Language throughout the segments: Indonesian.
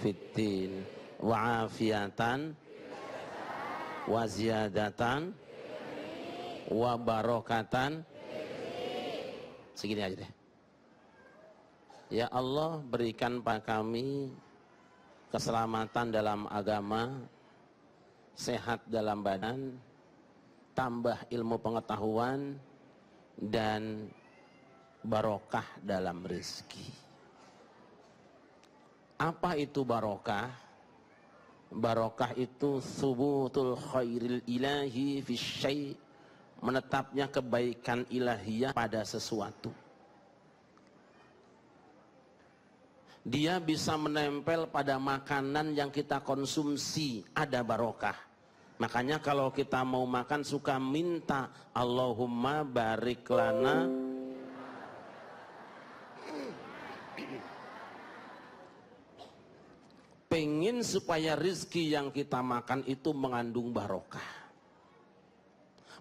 fiddin wa afiatan wa ziyadatan wa barokatan. Segini aja deh. Ya Allah, berikan pada kami keselamatan dalam agama, sehat dalam badan, tambah ilmu pengetahuan, dan barokah dalam rezeki. Apa itu barokah? Barokah itu thubutul khairil ilahi fi syai', menetapnya kebaikan ilahiyah pada sesuatu. Dia bisa menempel pada makanan yang kita konsumsi, ada barokah. Makanya kalau kita mau makan suka minta Allahumma barik lana. Pengen supaya rizki yang kita makan itu mengandung barokah.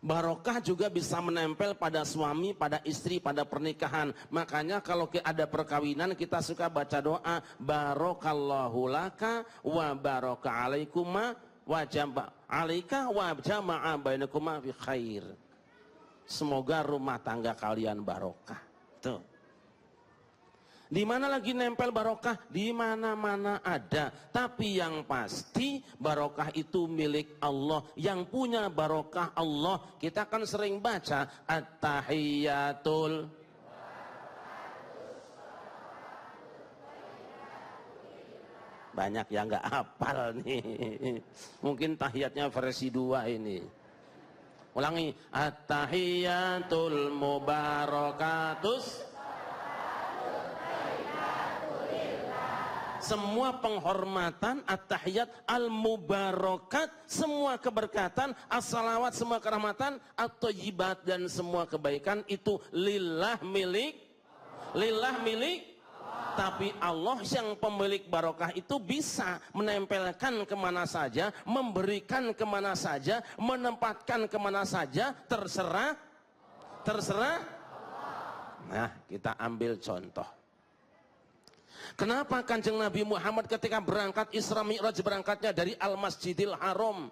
Barokah juga bisa menempel pada suami, pada istri, pada pernikahan. Makanya kalau ada perkawinan kita suka baca doa barokallahu laka wa baraka alaikuma wa jama' alaika wa jama'a bainakuma fi khair. Semoga rumah tangga kalian barokah. Tuh. Di mana lagi nempel barokah? Di mana-mana ada. Tapi yang pasti barokah itu milik Allah. Yang punya barokah Allah. Kita kan sering baca at-tahiyyatul. Banyak yang nggak hafal nih. Mungkin tahiyatnya versi 2 ini. Ulangi, at-tahiyyatul mubarakatus. Semua penghormatan, at-tahiyat, al-mubarakat, semua keberkatan, as-salawat, semua kerahmatan, at-thayyibat, dan semua kebaikan itu lillah milik, lillah milik. Tapi Allah yang pemilik barokah itu bisa menempelkan kemana saja, memberikan kemana saja, menempatkan kemana saja, terserah. Nah, kita ambil contoh. Kenapa Kanjeng Nabi Muhammad ketika berangkat Isra Mi'raj berangkatnya dari Al-Masjidil Haram,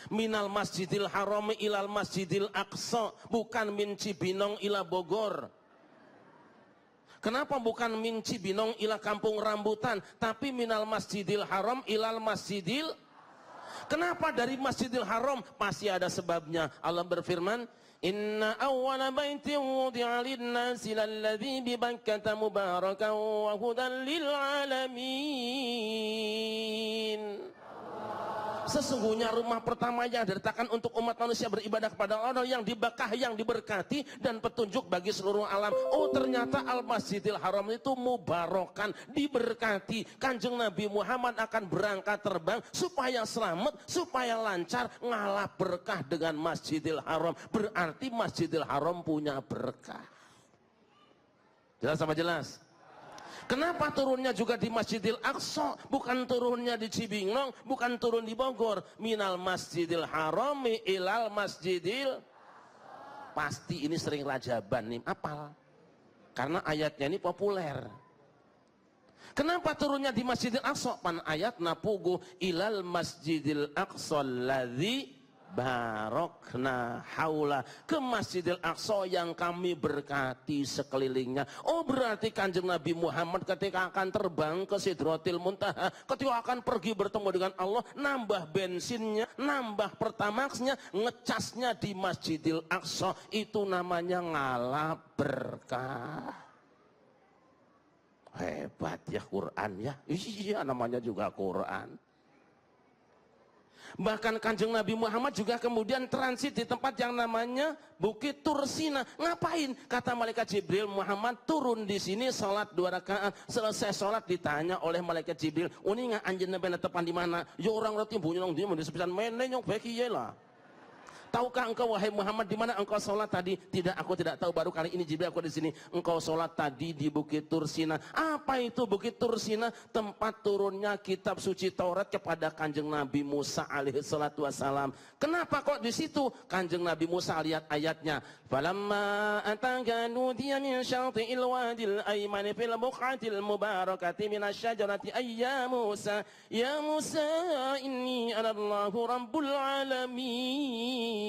minal Masjidil Haram ilal Masjidil Aqsa, bukan min Cibinong ila Bogor? Kenapa bukan min Cibinong ila Kampung Rambutan, tapi minal Masjidil Haram ilal Masjidil? Kenapa dari Masjidil Haram? Pasti ada sebabnya. Allah berfirman, inna awwala baitin wudi'a lin-nasi lalladzi bi Bakkata mubarakan wa hudan lil alamin. Sesungguhnya rumah pertama yang diletakkan untuk umat manusia beribadah kepada Allah yang di Bakkah, yang diberkati dan petunjuk bagi seluruh alam. Oh, ternyata Al-Masjidil Haram itu mubarakan, diberkati. Kanjeng Nabi Muhammad akan berangkat terbang supaya selamat, supaya lancar, ngalah berkah dengan Masjidil Haram. Berarti Masjidil Haram punya berkah. Jelas apa jelas? Kenapa turunnya juga di Masjidil Aqsa, bukan turunnya di Cibinong, bukan turun di Bogor? Minal Masjidil Harami ilal Masjidil. Pasti ini sering rajaban nih, apal. Karena ayatnya ini populer. Kenapa turunnya di Masjidil Aqsa? Pan ayat napugu ilal Masjidil Aqsa alladzi barokna haula, ke Masjidil Aqsa yang kami berkati sekelilingnya. Oh, berarti Kanjeng Nabi Muhammad ketika akan terbang ke Sidratil Muntaha, ketika akan pergi bertemu dengan Allah, nambah bensinnya, nambah pertamaxnya, ngecasnya di Masjidil Aqsa. Itu namanya ngalah berkah. Hebat ya Quran ya. Iya, namanya juga Quran. Bahkan Kanjeng Nabi Muhammad juga kemudian transit di tempat yang namanya Bukit Tursina. Ngapain? Kata malaikat Jibril, Muhammad turun di sini sholat 2 rakaat. Selesai sholat ditanya oleh malaikat Jibril, "Uni nggak anjeun bena tepan di mana?" Ya orang roti bunyi nong dia mau disepisan meneh nyong beki lah. Tahukah engkau wahai Muhammad di mana engkau sholat tadi? Tidak, aku tidak tahu. Baru kali ini Jibril aku di sini. Engkau sholat tadi di Bukit Tursina. Apa itu Bukit Tursina? Tempat turunnya kitab suci Taurat kepada Kanjeng Nabi Musa alaihi salatu wassalam. Kenapa kok di situ? Kanjeng Nabi Musa lihat ayatnya. Falamma ataga nudiya min syati'il wadil aymani fil buqatil mubarakati minasyajarati ayya Musa inni anallahu rabbul alamin.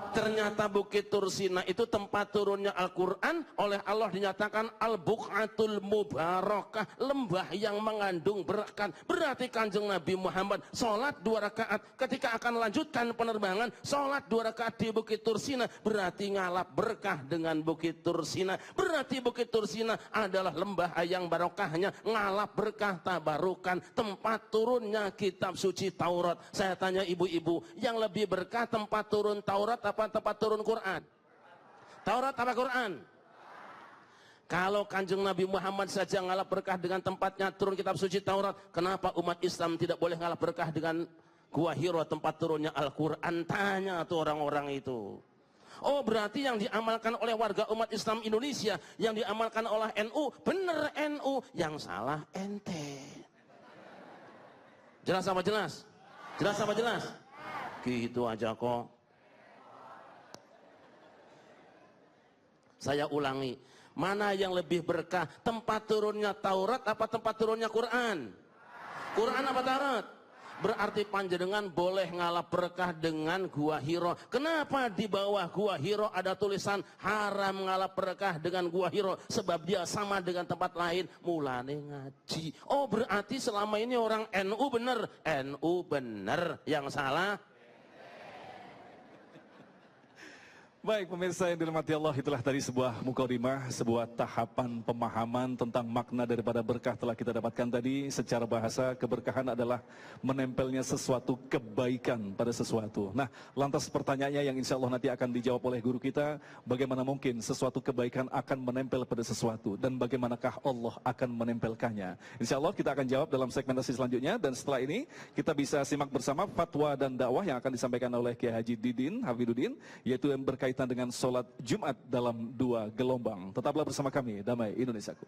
Ternyata Bukit Tursina itu tempat turunnya Al-Quran. Oleh Allah dinyatakan Al-Buqatul Mubarakah, lembah yang mengandung berkat. Berarti Kanjeng Nabi Muhammad sholat 2 rakaat. Ketika akan lanjutkan penerbangan, sholat 2 rakaat di Bukit Tursina. Berarti ngalap berkah dengan Bukit Tursina. Berarti Bukit Tursina adalah lembah yang barokahnya ngalap berkah tabarukan, tempat turunnya kitab suci Taurat. Saya tanya ibu-ibu, yang lebih berkah tempat turun Taurat apa tempat turun Quran? Taurat apa Quran? Kalau Kanjeng Nabi Muhammad saja ngalap berkah dengan tempatnya turun kitab suci Taurat, kenapa umat Islam tidak boleh ngalap berkah dengan Gua Hira tempat turunnya Al-Quran? Tanya tuh orang-orang itu. Oh, berarti yang diamalkan oleh warga umat Islam Indonesia, yang diamalkan oleh NU, bener NU, yang salah ente. Jelas apa jelas? Jelas apa jelas? Gitu aja kok. Saya ulangi, mana yang lebih berkah? Tempat turunnya Taurat apa tempat turunnya Quran? Quran apa Taurat? Berarti panjenengan boleh ngalap berkah dengan Gua Hira. Kenapa di bawah Gua Hira ada tulisan haram ngalap berkah dengan Gua Hira? Sebab dia sama dengan tempat lain, mulane ngaji. Oh, berarti selama ini orang NU bener. NU bener, yang salah. Baik pemirsa yang dirahmati Allah, itulah tadi sebuah mukadimah, sebuah tahapan pemahaman tentang makna daripada berkah telah kita dapatkan tadi. Secara bahasa, keberkahan adalah menempelnya sesuatu kebaikan pada sesuatu. Nah, lantas pertanyaannya yang insya Allah nanti akan dijawab oleh guru kita, bagaimana mungkin sesuatu kebaikan akan menempel pada sesuatu, dan bagaimanakah Allah akan menempelkannya? Insya Allah kita akan jawab dalam segmentasi selanjutnya, dan setelah ini kita bisa simak bersama fatwa dan dakwah yang akan disampaikan oleh Kiai Haji Didin Hafidudin, yaitu yang berkaitan dengan sholat Jumat dalam 2 gelombang. Tetaplah bersama kami, Damai Indonesiaku.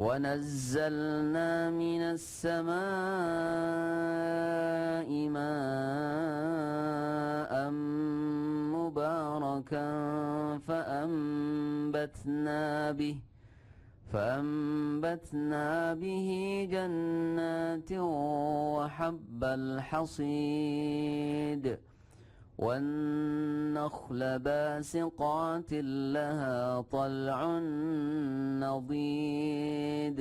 وَنَزَّلْنَا مِنَ السَّمَاءِ مَاءً مُبَارَكًا فأنبتنا به جنات وحب الحصيد والنخل باسقات لها طلع نضيد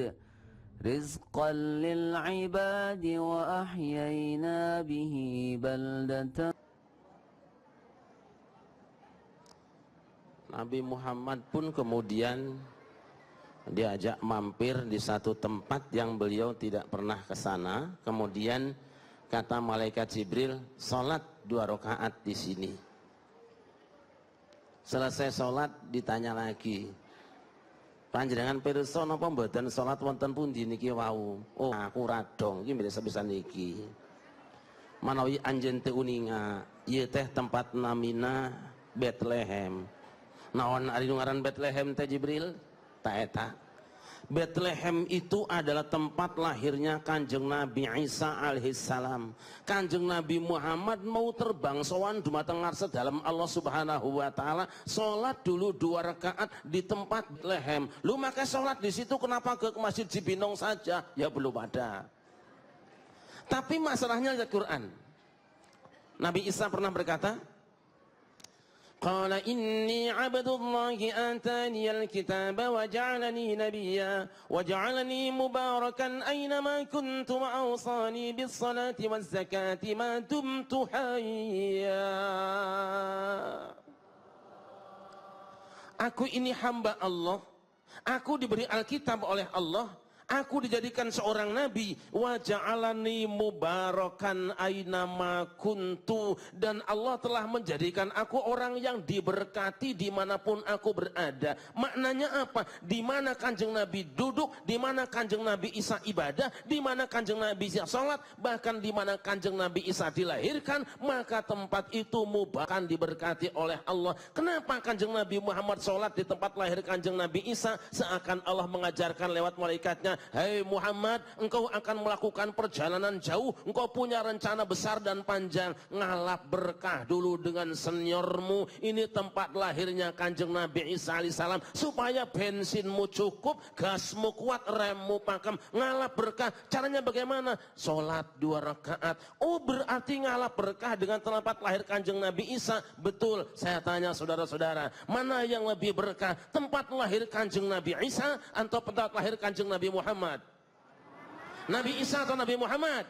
رزقا للعباد وأحيينا به بلدة. Nabi Muhammad pun kemudian diajak mampir di satu tempat yang beliau tidak pernah ke sana. Kemudian kata malaikat Jibril, sholat 2 rakaat di sini. Selesai sholat ditanya lagi, panjenengan pirsa napa mboten sholat wonten pundi niki wau? Oh, aku radong iki bisa niki. Manawi anjen teu uninga, ieu teh tempat namina Bethlehem. Naon ari nu ngaran Bethlehem teh Jibril? Ta eta. Bethlehem itu adalah tempat lahirnya Kanjeng Nabi Isa alaihissalam. Kanjeng Nabi Muhammad mau terbang sowan dumateng ngarsa dalam Allah Subhanahu wa taala, salat dulu 2 rakaat di tempat Bethlehem. Lu maka salat di situ, kenapa ke Masjid Cibinong saja? Ya belum ada. Tapi masalahnya di Quran. Nabi Isa pernah berkata, Qala inni abdullahi atani al-kitaba wa ja'alani nabiyya wa ja'alani mubarakan aynama kuntu wa awsani bis salati waz zakati ma dumtu hayya. Aku ini hamba Allah, aku diberi Alkitab oleh Allah, Aku dijadikan seorang nabi, wa ja'alani mubarakan ainama kuntu, dan Allah telah menjadikan aku orang yang diberkati dimanapun aku berada. Maknanya apa? Di mana Kanjeng Nabi duduk, di mana Kanjeng Nabi Isa ibadah, di mana Kanjeng Nabi Isa salat, bahkan di mana Kanjeng Nabi Isa dilahirkan, maka tempat itu mubarakan, diberkati oleh Allah. Kenapa Kanjeng Nabi Muhammad salat di tempat lahir Kanjeng Nabi Isa? Seakan Allah mengajarkan lewat malaikatnya, hei Muhammad, engkau akan melakukan perjalanan jauh, engkau punya rencana besar dan panjang, ngalap berkah dulu dengan seniormu. Ini tempat lahirnya Kanjeng Nabi Isa alaihissalam, supaya bensinmu cukup, gasmu kuat, remmu pakem, ngalap berkah. Caranya bagaimana? Sholat 2 rakaat. Oh, berarti ngalap berkah dengan tempat lahir Kanjeng Nabi Isa. Betul. Saya tanya saudara-saudara, mana yang lebih berkah? Tempat lahir Kanjeng Nabi Isa atau tempat lahir Kanjeng Nabi Muhammad? Nabi Isa atau Nabi Muhammad?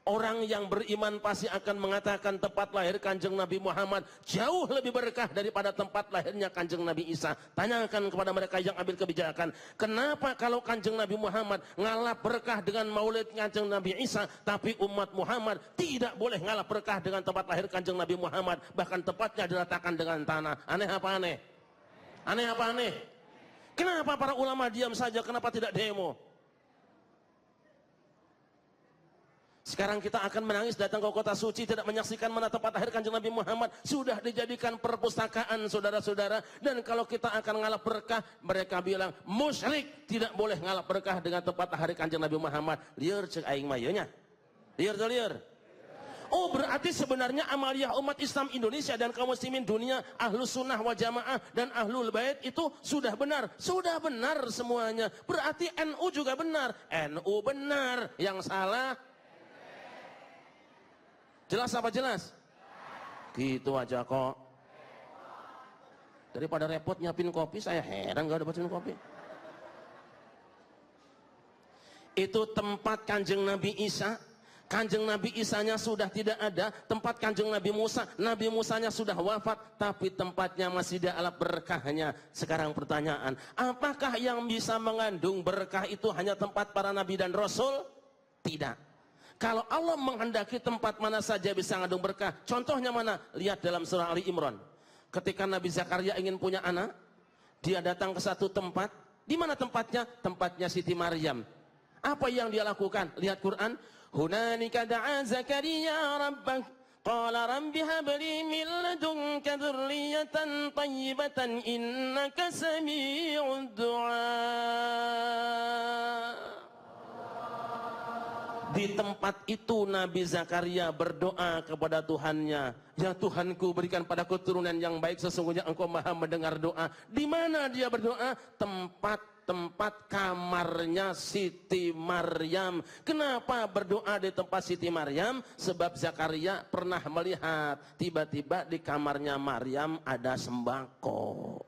Orang yang beriman pasti akan mengatakan tempat lahir Kanjeng Nabi Muhammad jauh lebih berkah daripada tempat lahirnya Kanjeng Nabi Isa. Tanyakan kepada mereka yang ambil kebijakan, kenapa kalau Kanjeng Nabi Muhammad ngalap berkah dengan maulid Kanjeng Nabi Isa, tapi umat Muhammad tidak boleh ngalap berkah dengan tempat lahir Kanjeng Nabi Muhammad, bahkan tempatnya diratakan dengan tanah? Aneh apa aneh? Aneh apa aneh? Kenapa para ulama diam saja? Kenapa tidak demo? Sekarang kita akan menangis datang ke kota suci, tidak menyaksikan mana tempat lahir Kanjeng Nabi Muhammad. Sudah dijadikan perpustakaan, saudara-saudara. Dan kalau kita akan ngalap berkah, mereka bilang musyrik, tidak boleh ngalap berkah dengan tempat lahir Kanjeng Nabi Muhammad. Liur cek aing mayanya. Liur tuh liur. Oh, berarti sebenarnya amaliyah umat Islam Indonesia dan kaum muslimin dunia, ahlus sunnah wal jamaah dan ahlul bait itu sudah benar. Sudah benar semuanya. Berarti NU juga benar. NU benar. Yang salah? Jelas apa jelas? Gitu aja kok. Daripada repot nyiapin kopi, saya heran gak ada bacain kopi. Itu tempat Kanjeng Nabi Isa. Kanjeng Nabi Isanya sudah tidak ada. Tempat Kanjeng Nabi Musa, Nabi Musanya sudah wafat, tapi tempatnya masih ada alat berkahnya. Sekarang pertanyaan, apakah yang bisa mengandung berkah itu hanya tempat para nabi dan rasul? Tidak. Kalau Allah menghendaki tempat mana saja bisa mengandung berkah. Contohnya mana? Lihat dalam surah Ali Imran. Ketika Nabi Zakaria ingin punya anak, dia datang ke satu tempat. Di mana tempatnya? Tempatnya Siti Maryam. Apa yang dia lakukan? Lihat Quran. Hunanika da'a Zakaria rabbah. Qala rabbi habli min ladunka dzurriyyatan thayyibatan innaka sami'ud du'a. Di tempat itu Nabi Zakaria berdoa kepada Tuhannya, ya Tuhanku, berikan padaku keturunan yang baik, sesungguhnya Engkau Maha mendengar doa. Di mana dia berdoa? Tempat kamarnya Siti Maryam. Kenapa berdoa di tempat Siti Maryam? Sebab Zakaria pernah melihat tiba-tiba di kamarnya Maryam ada sembako.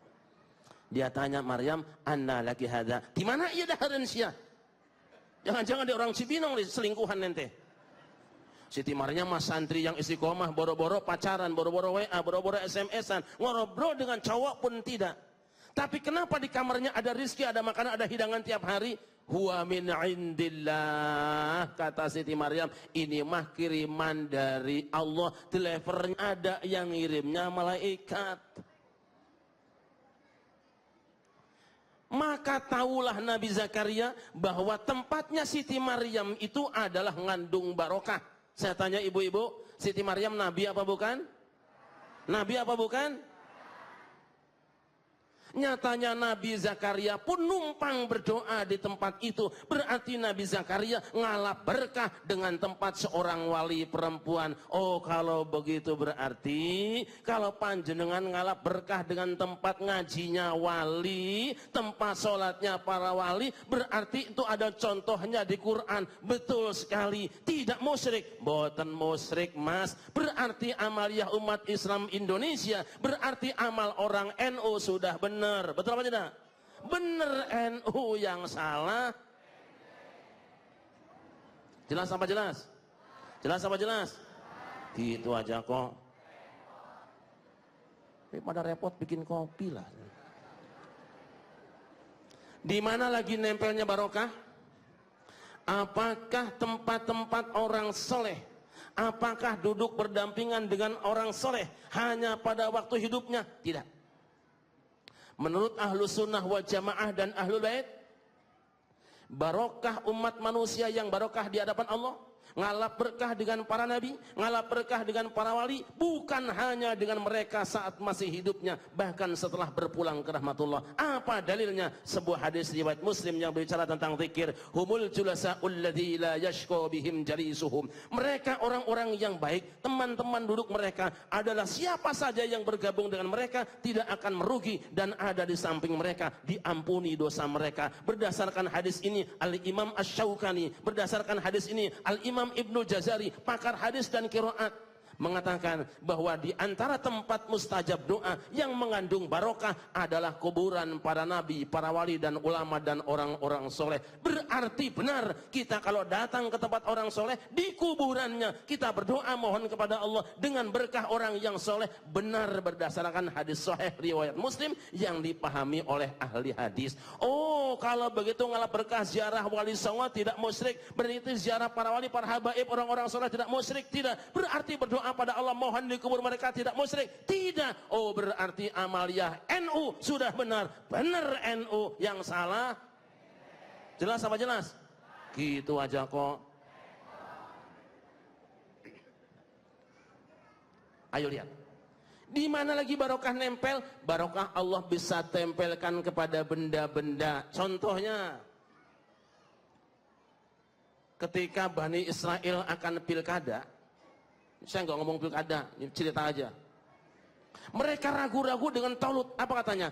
Dia tanya Maryam, "Anna laki hadza?" Di mana ia dahareun sia? Jangan-jangan dia orang Cibinong nih, selingkuhan nente. Siti Maryam mah santri yang istiqomah, boro-boro pacaran, boro-boro WA, boro-boro SMS-an, ngobrol dengan cowok pun tidak. Tapi kenapa di kamarnya ada rizki, ada makanan, ada hidangan tiap hari? Huwa min indillah, kata Siti Maryam, ini mah kiriman dari Allah. Delivernya ada, yang ngirimnya malaikat. Maka tahulah Nabi Zakaria bahwa tempatnya Siti Maryam itu adalah ngandung barokah. Saya tanya ibu-ibu, Siti Maryam nabi apa bukan? Nabi apa bukan? Nyatanya Nabi Zakaria pun numpang berdoa di tempat itu. Berarti Nabi Zakaria ngalap berkah dengan tempat seorang wali perempuan. Oh, kalau begitu berarti kalau panjenengan ngalap berkah dengan tempat ngajinya wali, tempat sholatnya para wali, berarti itu ada contohnya di Quran. Betul sekali, tidak musyrik. Boten musyrik mas. Berarti amaliyah umat Islam Indonesia, berarti amal orang NU sudah benar. Betul apa tidak? Benar, NU yang salah. Jelas apa jelas? Jelas apa jelas? Gitu aja kok. Daripada repot bikin kopi lah. Di mana lagi nempelnya barokah? Apakah tempat-tempat orang soleh? Apakah duduk berdampingan dengan orang soleh hanya pada waktu hidupnya? Tidak. Menurut ahlu sunnah wal jamaah dan ahlul bait, barokah umat manusia yang barokah di hadapan Allah, ngalap berkah dengan para nabi, ngalap berkah dengan para wali, bukan hanya dengan mereka saat masih hidupnya, bahkan setelah berpulang ke rahmatullah. Apa dalilnya? Sebuah hadis riwayat Muslim yang berbicara tentang zikir, humul julasa'ul ladzi la yashqa bihim jalisuhum. Mereka orang-orang yang baik, teman-teman duduk mereka adalah siapa saja yang bergabung dengan mereka tidak akan merugi dan ada di samping mereka, diampuni dosa mereka. Berdasarkan hadis ini Al-Imam Asy-Syaukani, berdasarkan hadis ini Al-Imam Ibnu Jazari, pakar hadis dan qiraat, mengatakan bahwa di antara tempat mustajab doa yang mengandung barokah adalah kuburan para nabi, para wali dan ulama dan orang-orang soleh. Berarti benar kita kalau datang ke tempat orang soleh, di kuburannya kita berdoa mohon kepada Allah dengan berkah orang yang soleh, benar berdasarkan hadis sahih riwayat Muslim yang dipahami oleh ahli hadis. Oh, kalau begitu ngalap berkah ziarah wali songo tidak musyrik, berarti ziarah para wali, para habaib, orang-orang soleh tidak musyrik? Tidak. Berarti berdoa pada Allah mohon di kubur mereka tidak musyrik? Tidak. Oh, berarti amaliyah NU sudah benar. Benar NU, yang salah jelas apa jelas? Gitu aja kok. Ayo lihat. Di mana lagi barokah nempel? Barokah Allah bisa tempelkan kepada benda-benda. Contohnya ketika Bani Israel akan pilkada, saya nggak ngomong pilkada, ini cerita aja. Mereka ragu-ragu dengan Talut. Apa katanya?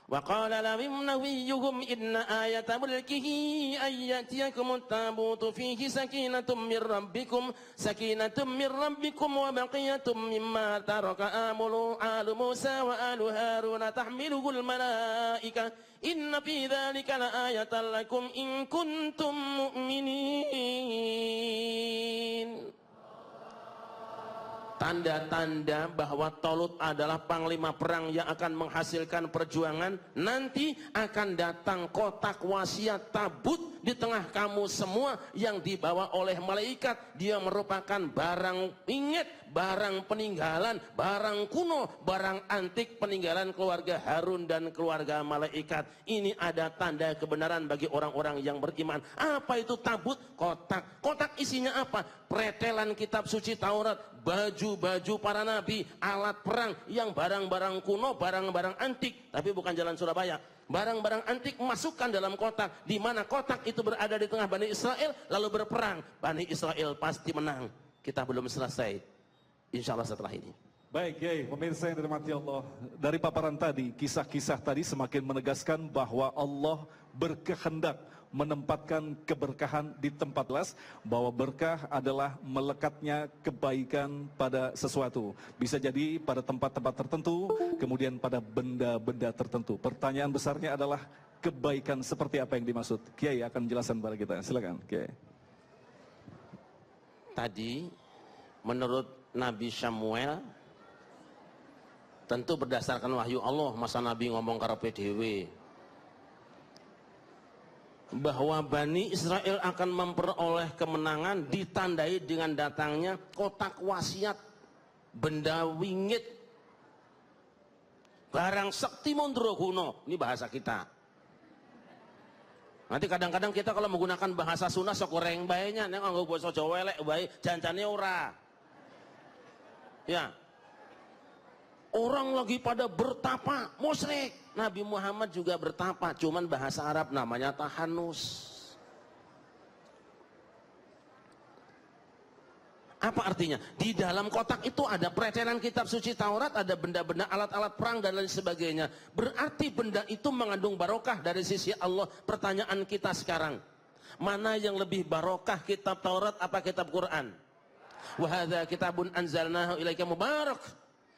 Wa qala lahum nabiyyuhum inna ayata mulkihi ayyatiyakumut tabutu fihi sakinatum mir rabbikum wa baqiyatun mimma taraka alu Musa wa alu Harun tahmiluhul malaika inna fi dzalika laayatan lakum in kuntum mu'minin. Tanda-tanda bahwa Talut adalah panglima perang yang akan menghasilkan perjuangan. Nanti akan datang kotak wasiat tabut di tengah kamu semua yang dibawa oleh malaikat. Dia merupakan barang ingat, barang peninggalan, barang kuno, barang antik peninggalan keluarga Harun dan keluarga malaikat. Ini ada tanda kebenaran bagi orang-orang yang beriman. Apa itu tabut? Kotak. Kotak isinya apa? Pretelan kitab suci Taurat, baju-baju para nabi, alat perang yang barang-barang kuno, barang-barang antik, tapi bukan jalan Surabaya. Barang-barang antik masukkan dalam kotak, di mana kotak itu berada di tengah Bani Israel, lalu berperang. Bani Israel pasti menang. Kita belum selesai, insya Allah setelah ini. Baik, Kiai, pemirsa yang dirahmati Allah, dari paparan tadi, kisah-kisah tadi semakin menegaskan bahwa Allah berkehendak menempatkan keberkahan di tempat las, bahwa berkah adalah melekatnya kebaikan pada sesuatu. Bisa jadi pada tempat-tempat tertentu, kemudian pada benda-benda tertentu. Pertanyaan besarnya adalah kebaikan seperti apa yang dimaksud? Kiai akan menjelaskan pada kita. Silakan, Kiai. Tadi menurut Nabi Samuel, tentu berdasarkan wahyu Allah, masa Nabi ngomong karepe dhewe, bahwa Bani Israel akan memperoleh kemenangan ditandai dengan datangnya kotak wasiat, benda wingit, barang sekti mondro kuno. Ini bahasa kita. Nanti kadang-kadang kita kalau menggunakan bahasa Sunda sok goreng bae-nya, nek nganggo basa Jawa elek bae, jancane ora. Ya. Orang lagi pada bertapa, musyrik. Nabi Muhammad juga bertapa, cuman bahasa Arab namanya tahanus. Apa artinya? Di dalam kotak itu ada pretelan kitab suci Taurat, ada benda-benda alat-alat perang dan lain sebagainya. Berarti benda itu mengandung barokah dari sisi Allah. Pertanyaan kita sekarang, mana yang lebih barokah, kitab Taurat apa kitab Quran? Wa hadza kitabun anzalnahu ilaika mubarak.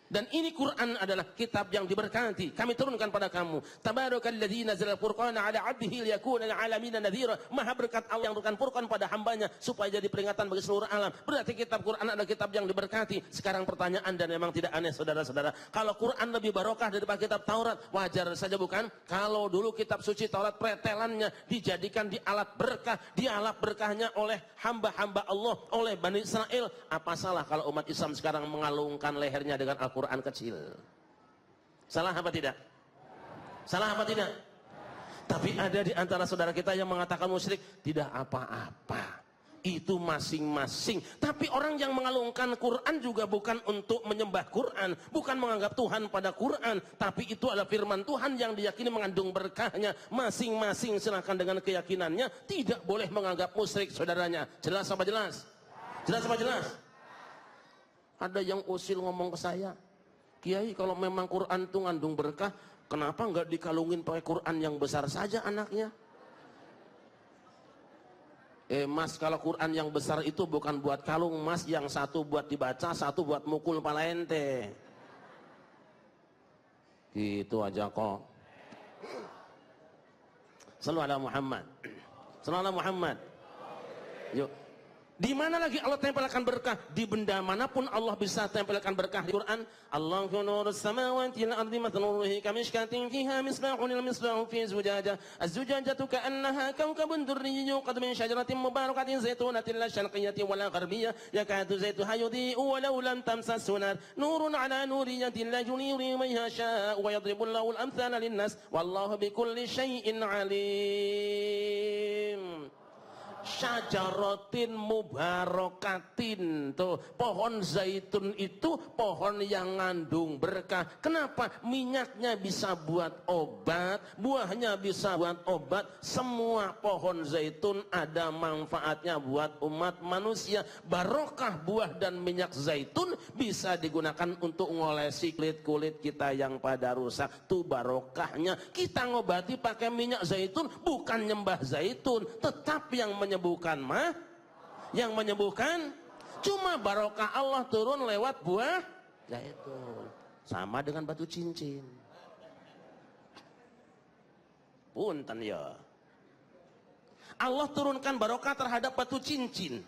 Dan ini Quran adalah kitab yang diberkati. Kami turunkan pada kamu. Tabarakalladzi nazzala al-Furqana 'ala 'abdihi liyakuna lil 'alamin nadhira. Maha berkat Allah yang turunkan Furqan pada hambanya supaya jadi peringatan bagi seluruh alam. Berarti kitab Quran adalah kitab yang diberkati. Sekarang pertanyaan, dan memang tidak aneh saudara-saudara, kalau Quran lebih barokah daripada kitab Taurat, wajar saja bukan? Kalau dulu kitab suci Taurat pretelannya dijadikan di alat berkah, di alat berkahnya oleh hamba-hamba Allah, oleh Bani Israel, apa salah kalau umat Islam sekarang mengalungkan lehernya dengan Al-Quran kecil? Salah apa tidak? Salah apa tidak? Tapi ada di antara saudara kita yang mengatakan musyrik, tidak apa-apa, itu masing-masing. Tapi orang yang mengalungkan Quran juga bukan untuk menyembah Quran, bukan menganggap Tuhan pada Quran, tapi itu adalah firman Tuhan yang diyakini mengandung berkahnya. Masing-masing silakan dengan keyakinannya, tidak boleh menganggap musyrik saudaranya. Jelas apa jelas? Jelas apa jelas? Ada yang usil ngomong ke saya, Kiai, kalau memang Quran itu ngandung berkah, kenapa nggak dikalungin pakai Quran yang besar saja anaknya? Mas, kalau Quran yang besar itu bukan buat kalung, mas, yang satu buat dibaca, satu buat mukul pala ente. Gitu aja kok. Sallu ala Muhammad. Sallu ala Muhammad. Yuk. Di mana lagi Allah tempelkan berkah? Di benda manapun Allah bisa tempelkan berkah. Di Quran, Allahu nurus samawati wal ardi matnuruhu kamishkatin fiha misbahun al-misbahu fi zujajah. Az-zujajatu ka'annaha kawkabun durriyyun qad min syajaratin mubarakatin zaitunatin la syarqiyyatin wa la gharbiyyah yakadu zaituha yudhi'u walau lam tamsashu nar nurun 'ala nuriyatin la yuniru man yasha'u wa yadribu Allahu al-amthala lin-nas wallahu bikulli syai'in 'alim. Syajaratin mubarakatin, tuh pohon zaitun itu pohon yang ngandung berkah. Kenapa? Minyaknya bisa buat obat, buahnya bisa buat obat. Semua pohon zaitun ada manfaatnya buat umat manusia. Barokah buah dan minyak zaitun bisa digunakan untuk ngolesi kulit kita yang pada rusak. Tuh barokahnya. Kita ngobati pakai minyak zaitun, bukan nyembah zaitun, tetap yang menyembuhkan yang menyembuhkan cuma barokah Allah turun lewat buah zaitun. Sama dengan batu cincin. Punten ya. Allah turunkan barokah terhadap batu cincin.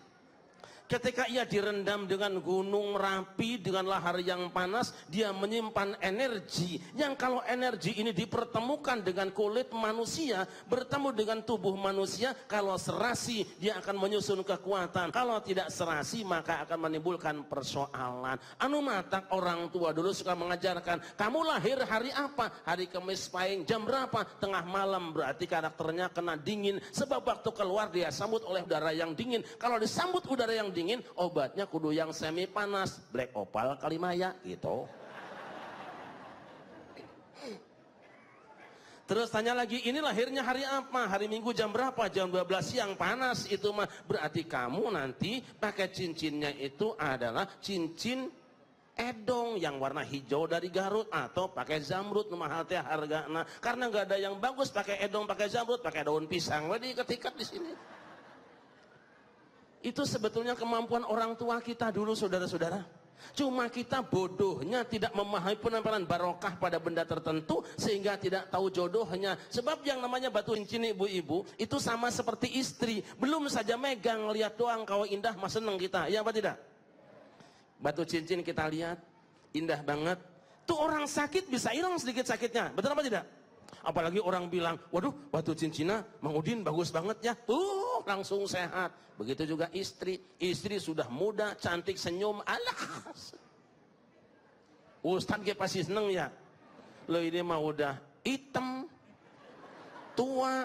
Ketika ia direndam dengan gunung Merapi, dengan lahar yang panas, dia menyimpan energi. Yang kalau energi ini dipertemukan dengan kulit manusia, bertemu dengan tubuh manusia, kalau serasi, dia akan menyusun kekuatan. Kalau tidak serasi, maka akan menimbulkan persoalan. Anu matak orang tua dulu suka mengajarkan, kamu lahir hari apa? Hari Kamis Pahing, jam berapa? Tengah malam, berarti karakternya kena dingin. Sebab waktu keluar dia sambut oleh udara yang dingin. Kalau disambut udara yang dingin, obatnya kudu yang semi panas, black opal kalimaya gitu. Terus tanya lagi, ini lahirnya hari apa? Hari Minggu jam berapa? Jam 12 siang, panas itu mah. Berarti kamu nanti pakai cincinnya itu adalah cincin edong yang warna hijau dari Garut, atau pakai zamrud, mahal teh hargana. Karena nggak ada yang bagus pakai edong, pakai zamrud, pakai daun pisang, wedi ketikat di sini. Itu sebetulnya kemampuan orang tua kita dulu saudara-saudara. Cuma kita bodohnya tidak memahami penampalan barokah pada benda tertentu sehingga tidak tahu jodohnya. Sebab yang namanya batu cincin ibu-ibu itu sama seperti istri. Belum saja megang, lihat doang kalau indah mas seneng kita. Ya apa tidak? Batu cincin kita lihat indah banget. Tuh orang sakit bisa hilang sedikit sakitnya. Betul apa tidak? Apalagi orang bilang, waduh batu cincinnya Mang Udin bagus banget ya. Langsung sehat. Begitu juga istri. Istri sudah muda, cantik, senyum. Alah. Ustadz kayak pasti seneng ya. Lo ini mah udah hitam, tua,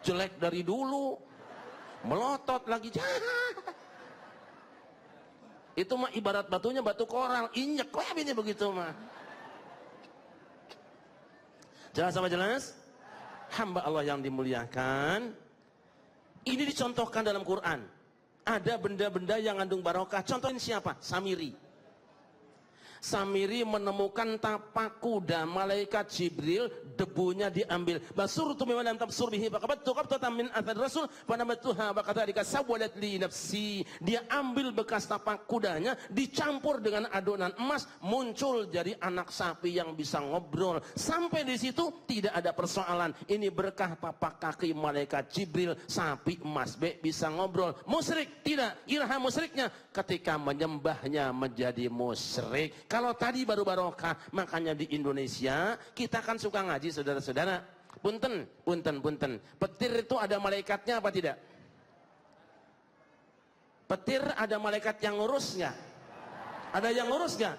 jelek dari dulu, melotot lagi. Itu mah ibarat batunya batu koral. Injek kok ini begitu mah. Jelas apa jelas? Hamba Allah yang dimuliakan. Ini dicontohkan dalam Quran. Ada benda-benda yang mengandung barokah. Contohin siapa? Samiri. Samiri menemukan tapak kuda malaikat Jibril, debunya diambil. Basurtu mimma lam tabsur bihi faqabattu qabtatan min athar rasul fanabatuha baqatarika sawalat li nafsi. Dia ambil bekas tapak kudanya dicampur dengan adonan emas, muncul jadi anak sapi yang bisa ngobrol. Sampai di situ tidak ada persoalan. Ini berkah tapak kaki malaikat Jibril, sapi emas bisa ngobrol. Musyrik tidak, ilham musyriknya ketika menyembahnya menjadi musyrik. Kalau tadi baru barokah, makanya di Indonesia kita kan suka ngaji saudara-saudara. Punten. Petir itu ada malaikatnya apa tidak? Petir ada malaikat yang ngurus nggak? Ada yang ngurus nggak?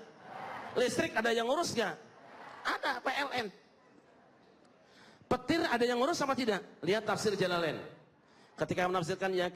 Listrik ada yang ngurus nggak? Ada PLN. Petir ada yang ngurus apa tidak? Lihat tafsir Jalalain. Ketika menafsirkan ya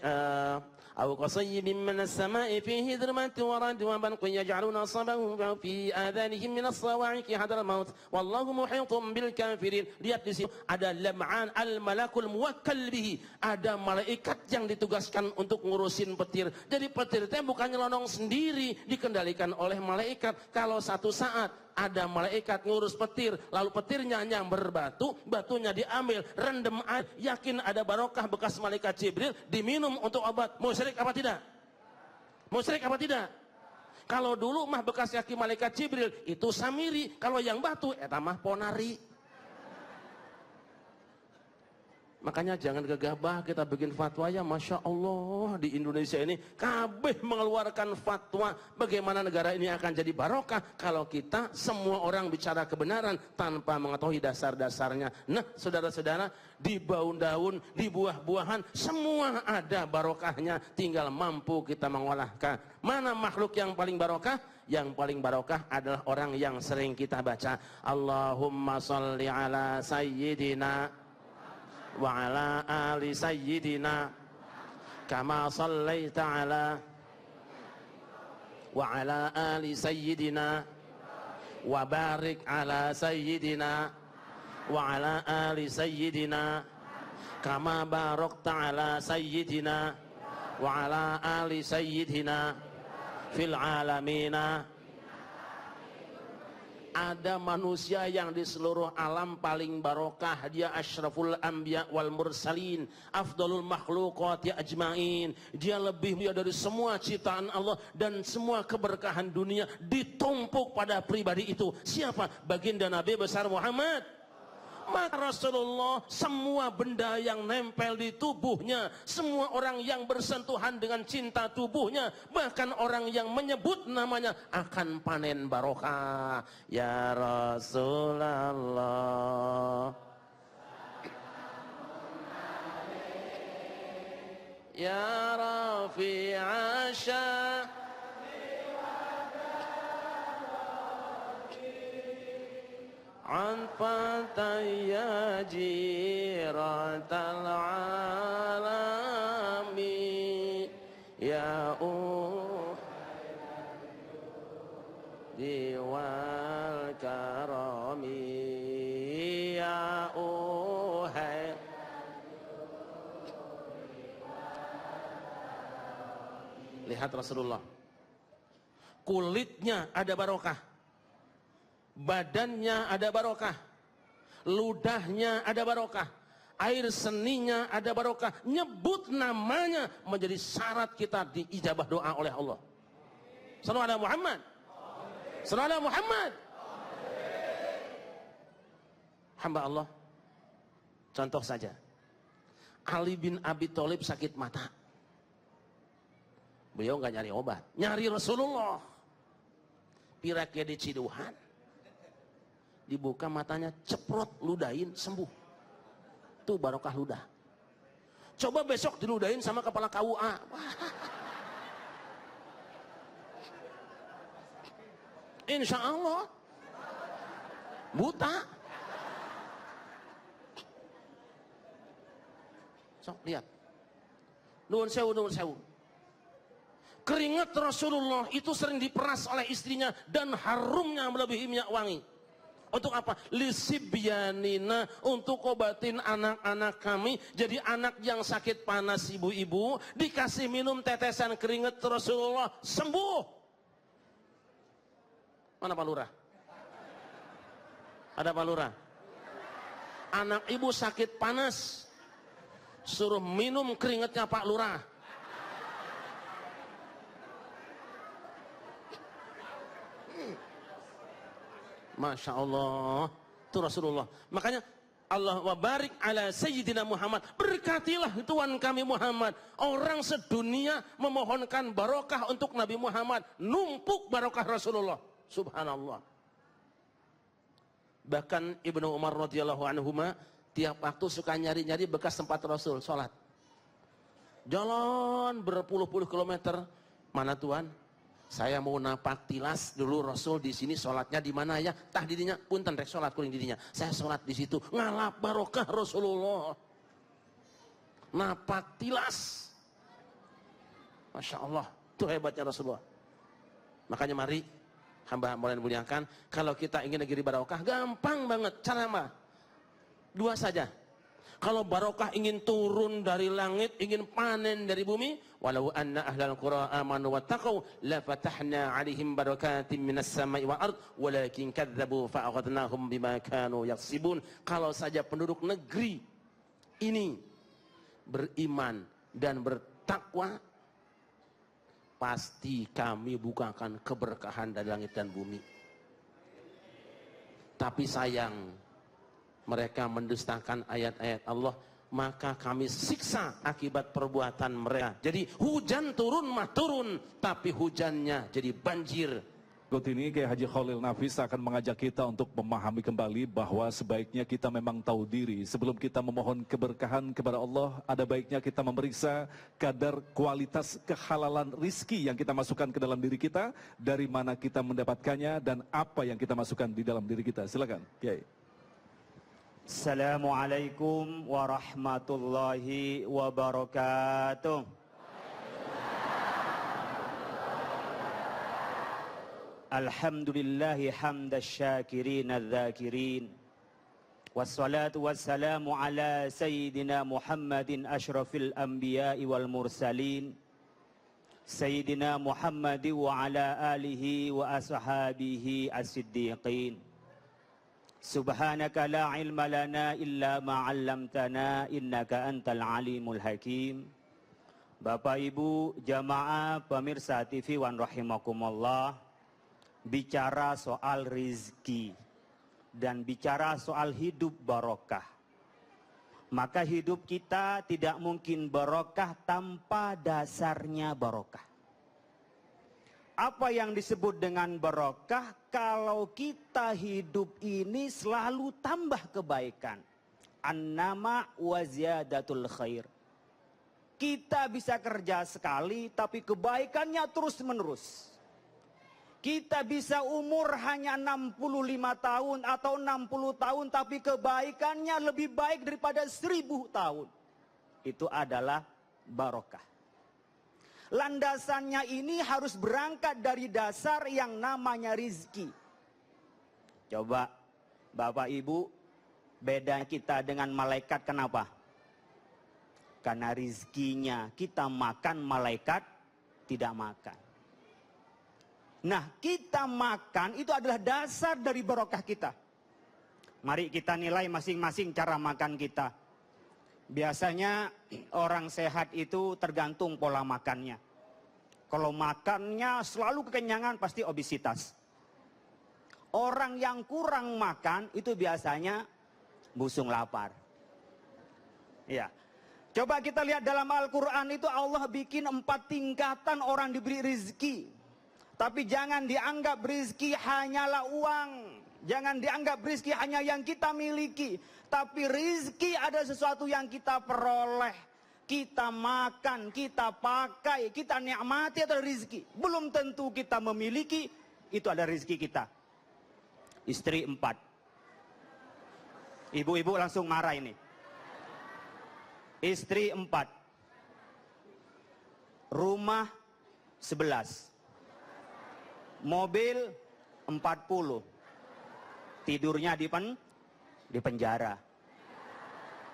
أو كصيب من السماء فيه ظلمات ورعد وبرق يجعلون أصابعهم في آذانهم من الصواعق حذر الموت والله محيط بالكافرين. Lihat di sini ada lam'an al-malakul muwakkal bihi, ada malaikat yang ditugaskan untuk ngurusin petir. Jadi petir itu bukannya lonong sendiri, dikendalikan oleh malaikat. Kalau satu saat ada malaikat ngurus petir, lalu petirnya nyamber batu, batunya diambil, rendam air, yakin ada barokah bekas malaikat Jibril, diminum untuk obat. Musyrik apa tidak? Musyrik apa tidak? Kalau dulu mah bekas kaki malaikat Jibril itu Samiri, kalau yang batu eta mah Ponari. Makanya jangan gegabah kita bikin fatwa ya, Masya Allah di Indonesia ini kabeh mengeluarkan fatwa bagaimana negara ini akan jadi barokah kalau kita semua orang bicara kebenaran tanpa mengetahui dasar-dasarnya. Nah saudara-saudara, di daun-daun, di buah-buahan semua ada barokahnya, tinggal mampu kita mengolahkan. Mana makhluk yang paling barokah? Yang paling barokah adalah orang yang sering kita baca Allahumma sholli ala sayyidina wa ala ali sayyidina kama sallaita ala wa ala ali sayyidina wa barik ala sayyidina wa ala ali sayyidina kama barakta ala sayyidina wa ala ali sayyidina fil alamina. Ada manusia yang di seluruh alam paling barokah, dia asyraful anbiya wal mursalin, afdalul makhluqati ajmain. Dia lebih mulia dari semua ciptaan Allah dan semua keberkahan dunia ditumpuk pada pribadi itu. Siapa? Baginda Nabi besar Muhammad. Maka Rasulullah, semua benda yang nempel di tubuhnya, semua orang yang bersentuhan dengan cinta tubuhnya, bahkan orang yang menyebut namanya akan panen barokah. Ya Rasulullah, ya Rafi'asya, Anfatay ya jiratal alamin ya diwal karami ya uhai. Lihat Rasulullah, kulitnya ada barokah, badannya ada barokah, ludahnya ada barokah, air seninya ada barokah. Nyebut namanya menjadi syarat kita diijabah doa oleh Allah. Sallallahu alaihi Muhammad. Sallallahu alaihi Muhammad. Hamba Allah. Contoh saja, Ali bin Abi Thalib sakit mata. Beliau nggak nyari obat, nyari Rasulullah. Pirake di ciduhan, dibuka matanya, ceprot, ludahin, sembuh. Itu barokah ludah. Coba besok diludahin sama kepala KUA. Insya Allah buta. Sok lihat. Nuwun sewu, nuwun sewu. Keringat Rasulullah itu sering diperas oleh istrinya dan harumnya melebihi minyak wangi. Untuk apa? Lisibyanina, untuk obatin anak-anak kami. Jadi anak yang sakit panas ibu-ibu dikasih minum tetesan keringat Rasulullah, sembuh. Mana Pak Lurah? Ada Pak Lurah? Anak ibu sakit panas, suruh minum keringetnya Pak Lurah. Masya Allah, itu Rasulullah. Makanya Allah wa barik ala Sayyidina Muhammad, berkatilah Tuhan kami Muhammad. Orang sedunia memohonkan barokah untuk Nabi Muhammad, numpuk barokah Rasulullah. Subhanallah. Bahkan Ibnu Umar radhiyallahu anhuma tiap waktu suka nyari-nyari bekas tempat Rasul sholat. Jalan berpuluh-puluh kilometer, mana Tuhan? Saya mau napak tilas dulu Rasul di sini sholatnya di mana ya? Tah didinya, punten rek sholat kuring didinya. Saya sholat di situ, ngalap barokah Rasulullah. Napak tilas. Masya Allah, itu hebatnya Rasulullah. Makanya mari hamba-hamba yang dimuliakan, kalau kita ingin negeri barokah, gampang banget. Cara apa? Dua saja. Kalau barokah ingin turun dari langit, ingin panen dari bumi, walau anna ahlal qura amanu wattaqau la fatahna 'alaihim barakatim minas sama'i wal ard walakin kadzdzabu fa aghadnahum bima kanu yaksibun. Kalau saja penduduk negeri ini beriman dan bertakwa, pasti kami bukakan keberkahan dari langit dan bumi. Tapi sayang, mereka mendustakan ayat-ayat Allah, maka kami siksa akibat perbuatan mereka. Jadi hujan turun mah turun, tapi hujannya jadi banjir. Berikut ini Kiai Haji Khalil Nafis akan mengajak kita untuk memahami kembali bahwa sebaiknya kita memang tahu diri. Sebelum kita memohon keberkahan kepada Allah, ada baiknya kita memeriksa kadar kualitas kehalalan rizki yang kita masukkan ke dalam diri kita, dari mana kita mendapatkannya, dan apa yang kita masukkan di dalam diri kita. Silakan, Kiai. Assalamualaikum warahmatullahi wabarakatuh. Alhamdulillahi hamda syakirin adz-dzakirin. Wassalatu wassalamu ala sayyidina Muhammadin asyrafil anbiya'i wal mursalin. Sayyidina Muhammadi wa ala alihi wa ashabihi as-siddiqin. Subhanaka la ilma lana illa ma 'allamtana innaka antal alimul hakim. Bapak Ibu jamaah pemirsa TV wan rahimakumullah, bicara soal rizki dan bicara soal hidup barokah, maka hidup kita tidak mungkin barokah tanpa dasarnya barokah. Apa yang disebut dengan barokah? Kalau kita hidup ini selalu tambah kebaikan. An-nama wa ziyadatul khair. Kita bisa kerja sekali, tapi kebaikannya terus menerus. Kita bisa umur hanya 65 tahun atau 60 tahun, tapi kebaikannya lebih baik daripada 1000 tahun. Itu adalah barokah. Landasannya ini harus berangkat dari dasar yang namanya rizki. Coba Bapak Ibu, beda kita dengan malaikat kenapa? Karena rizkinya kita makan, malaikat tidak makan. Nah, kita makan itu adalah dasar dari barokah kita. Mari kita nilai masing-masing cara makan kita. Biasanya orang sehat itu tergantung pola makannya. Kalau makannya selalu kekenyangan, pasti obesitas. Orang yang kurang makan itu biasanya busung lapar. Ya. Coba kita lihat dalam Al-Quran itu Allah bikin 4 tingkatan orang diberi rizki. Tapi jangan dianggap rizki hanyalah uang. Jangan dianggap rizki hanya yang kita miliki. Tapi rizki ada sesuatu yang kita peroleh. Kita makan, kita pakai, kita nikmati adalah rizki. Belum tentu kita memiliki, itu ada rizki kita. Istri 4. Ibu-ibu langsung marah ini. Istri 4. Rumah 11. Mobil 40. Tidurnya di penjara.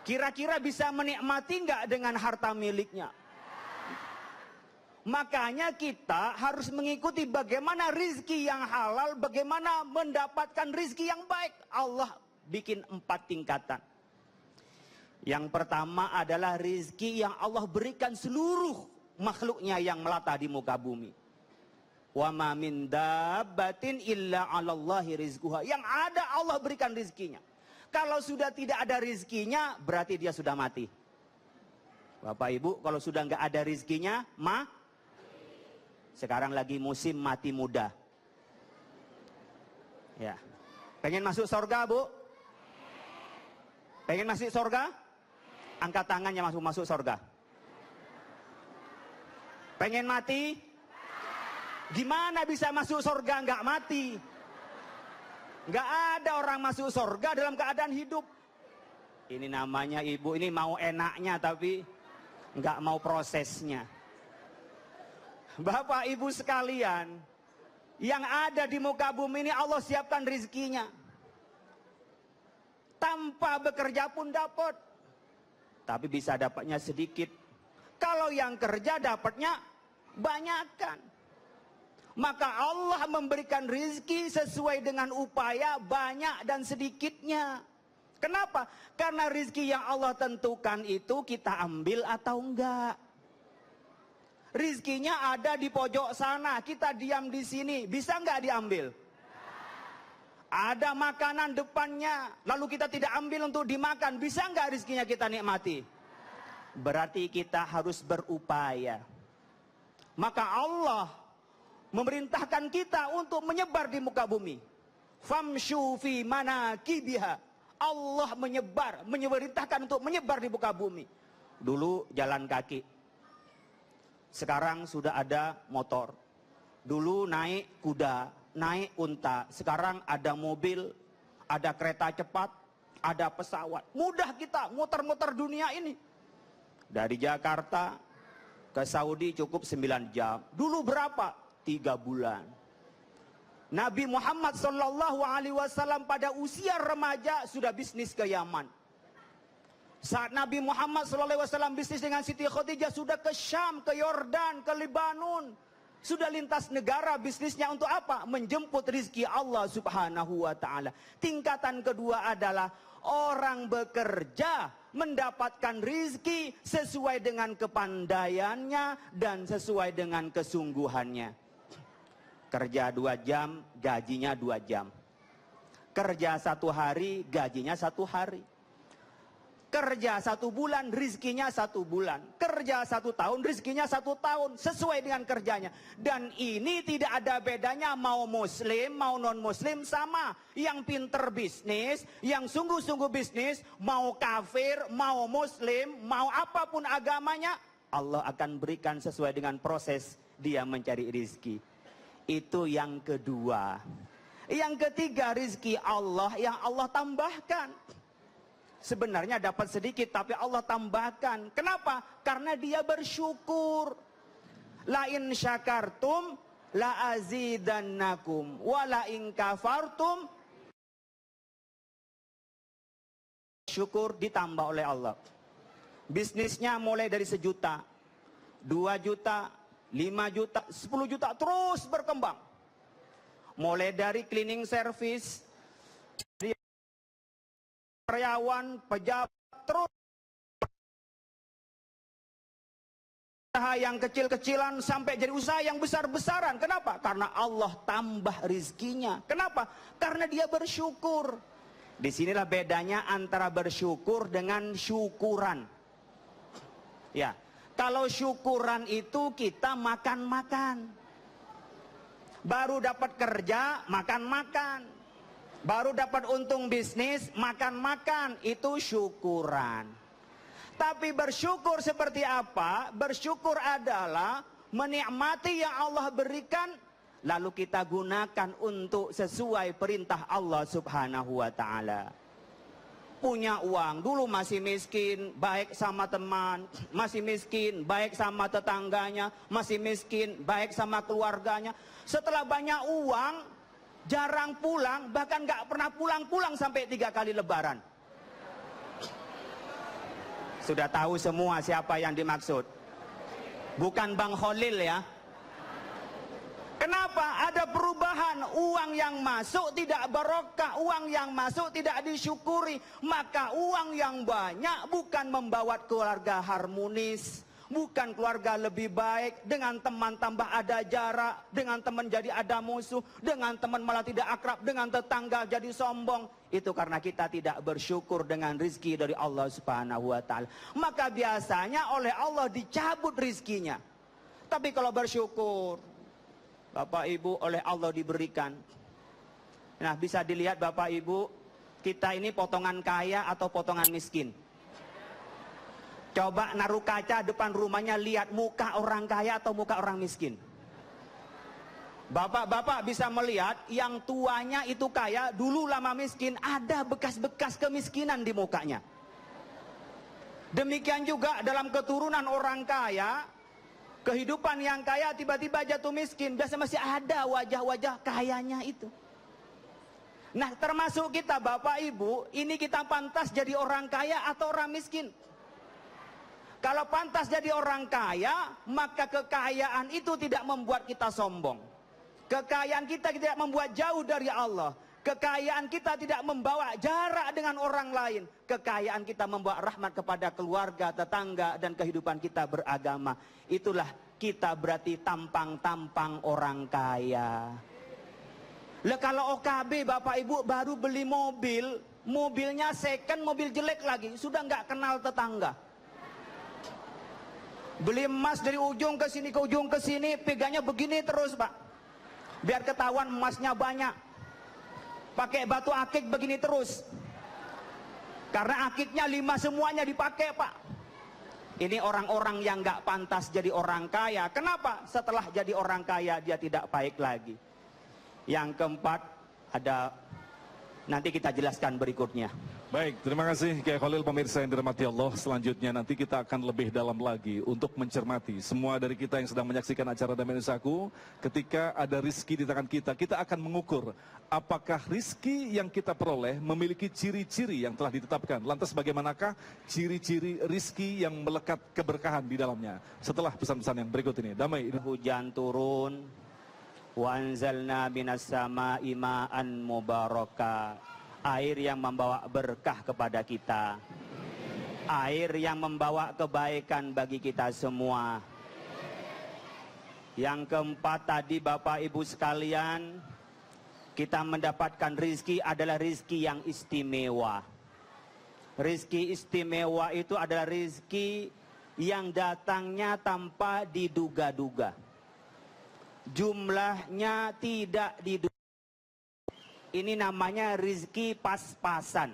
Kira-kira bisa menikmati nggak dengan harta miliknya? Makanya kita harus mengikuti bagaimana rizki yang halal, bagaimana mendapatkan rizki yang baik. Allah bikin 4 tingkatan. Yang pertama adalah rizki yang Allah berikan seluruh makhluknya yang melata di muka bumi. Wa ma min dabbatin illa 'alallahi rizquha. Yang ada Allah berikan rizkinya. Kalau sudah tidak ada rizkinya, berarti dia sudah mati. Bapak Ibu, kalau sudah nggak ada rizkinya, sekarang lagi musim mati muda. Ya. Pengen masuk surga, Bu? Pengen masuk surga? Angkat tangannya masuk surga. Pengen mati? Gimana bisa masuk surga nggak mati? Nggak ada orang masuk surga dalam keadaan hidup. Ini namanya Ibu, ini mau enaknya tapi nggak mau prosesnya. Bapak Ibu sekalian, yang ada di muka bumi ini Allah siapkan rizkinya. Tanpa bekerja pun dapat. Tapi bisa dapatnya sedikit. Kalau yang kerja dapatnya banyakkan. Maka Allah memberikan rizki sesuai dengan upaya banyak dan sedikitnya. Kenapa? Karena rizki yang Allah tentukan itu kita ambil atau enggak. Rizkinya ada di pojok sana, kita diam di sini, bisa nggak diambil? Ada makanan depannya, lalu kita tidak ambil untuk dimakan, bisa nggak rizkinya kita nikmati? Berarti kita harus berupaya. Maka Allah memerintahkan kita untuk menyebar di muka bumi. Famshu fi manakibiha. Allah memerintahkan untuk menyebar di muka bumi. Dulu jalan kaki. Sekarang sudah ada motor. Dulu naik kuda, naik unta. Sekarang ada mobil, ada kereta cepat, ada pesawat. Mudah kita muter-muter dunia ini. Dari Jakarta ke Saudi cukup 9 jam. Dulu berapa? 3 bulan. Nabi Muhammad SAW pada usia remaja sudah bisnis ke Yaman. Saat Nabi Muhammad SAW bisnis dengan Siti Khadijah sudah ke Syam, ke Yordan, ke Lebanon. Sudah lintas negara bisnisnya untuk apa? Menjemput rizki Allah Subhanahu wa ta'ala. Tingkatan kedua adalah orang bekerja mendapatkan rizki sesuai dengan kepandaiannya dan sesuai dengan kesungguhannya. Kerja 2 jam, gajinya 2 jam. Kerja 1 hari, gajinya 1 hari. Kerja 1 bulan, rizkinya 1 bulan. Kerja 1 tahun, rizkinya 1 tahun. Sesuai dengan kerjanya. Dan ini tidak ada bedanya mau muslim, mau non muslim sama. Yang pinter bisnis, yang sungguh-sungguh bisnis, mau kafir, mau muslim, mau apapun agamanya, Allah akan berikan sesuai dengan proses dia mencari rizki. Itu yang kedua. Yang ketiga, rizki Allah yang Allah tambahkan. Sebenarnya dapat sedikit tapi Allah tambahkan. Kenapa? Karena dia bersyukur. La in syakartum la azidannakum wa la in kafartum. Syukur ditambah oleh Allah. Bisnisnya mulai dari 1 juta, 2 juta, 5 juta, 10 juta terus berkembang. Mulai dari cleaning service, karyawan, pejabat, terus usaha yang kecil-kecilan sampai jadi usaha yang besar-besaran. Kenapa? Karena Allah tambah rizkinya. Kenapa? Karena dia bersyukur. Disinilah bedanya antara bersyukur dengan syukuran. Ya, kalau syukuran itu kita makan-makan. Baru dapat kerja, makan-makan. Baru dapat untung bisnis, makan-makan, itu syukuran. Tapi bersyukur seperti apa? Bersyukur adalah menikmati yang Allah berikan, lalu kita gunakan untuk sesuai perintah Allah Subhanahu wa ta'ala. Punya uang, dulu masih miskin, baik sama teman, masih miskin, baik sama tetangganya, masih miskin, baik sama keluarganya. Setelah banyak uang, jarang pulang, bahkan gak pernah pulang-pulang sampai 3 kali lebaran. Sudah tahu semua siapa yang dimaksud. Bukan Bang Khalil ya. Kenapa? Ada perubahan. Uang yang masuk tidak barokah, uang yang masuk tidak disyukuri. Maka uang yang banyak bukan membawa keluarga harmonis, bukan keluarga lebih baik. Dengan teman tambah ada jarak, dengan teman jadi ada musuh, dengan teman malah tidak akrab, dengan tetangga jadi sombong. Itu karena kita tidak bersyukur dengan rizki dari Allah Subhanahu wa ta'ala. Maka biasanya oleh Allah dicabut rizkinya. Tapi kalau bersyukur, Bapak Ibu, oleh Allah diberikan. Nah, bisa dilihat Bapak Ibu, kita ini potongan kaya atau potongan miskin. Coba naruh kaca depan rumahnya, lihat muka orang kaya atau muka orang miskin. Bapak-bapak bisa melihat yang tuanya itu kaya, dulu lama miskin, ada bekas-bekas kemiskinan di mukanya. Demikian juga dalam keturunan orang kaya, kehidupan yang kaya tiba-tiba jatuh miskin, biasa masih ada wajah-wajah kayanya itu. Nah, termasuk kita Bapak Ibu, ini kita pantas jadi orang kaya atau orang miskin? Kalau pantas jadi orang kaya, maka kekayaan itu tidak membuat kita sombong. Kekayaan kita tidak membuat jauh dari Allah. Kekayaan kita tidak membawa jarak dengan orang lain. Kekayaan kita membawa rahmat kepada keluarga, tetangga, dan kehidupan kita beragama. Itulah kita berarti tampang-tampang orang kaya. Lah kalau OKB Bapak Ibu baru beli mobil, mobilnya second, mobil jelek lagi, sudah nggak kenal tetangga. Beli emas dari ujung ke sini, pegangnya begini terus Pak. Biar ketahuan emasnya banyak. Pakai batu akik begini terus. Karena akiknya 5 semuanya dipakai Pak. Ini orang-orang yang nggak pantas jadi orang kaya. Kenapa? Setelah jadi orang kaya dia tidak baik lagi. Yang keempat ada, nanti kita jelaskan berikutnya. Baik, terima kasih Kiai Khalil, pemirsa yang dirahmati Allah. Selanjutnya nanti kita akan lebih dalam lagi untuk mencermati semua dari kita yang sedang menyaksikan acara Damai Nusaku. Ketika ada rizki di tangan kita, kita akan mengukur apakah rizki yang kita peroleh memiliki ciri-ciri yang telah ditetapkan. Lantas bagaimanakah ciri-ciri rizki yang melekat keberkahan di dalamnya? Setelah pesan-pesan yang berikut ini. Damai. Hujan turun, wa anzalna minas sama'i ma'an mubaraka. Air yang membawa berkah kepada kita, air yang membawa kebaikan bagi kita semua. Yang keempat tadi Bapak Ibu sekalian, kita mendapatkan rizki adalah rizki yang istimewa. Rizki istimewa itu adalah rizki yang datangnya tanpa diduga-duga, jumlahnya tidak diduga. Ini namanya rizki pas-pasan.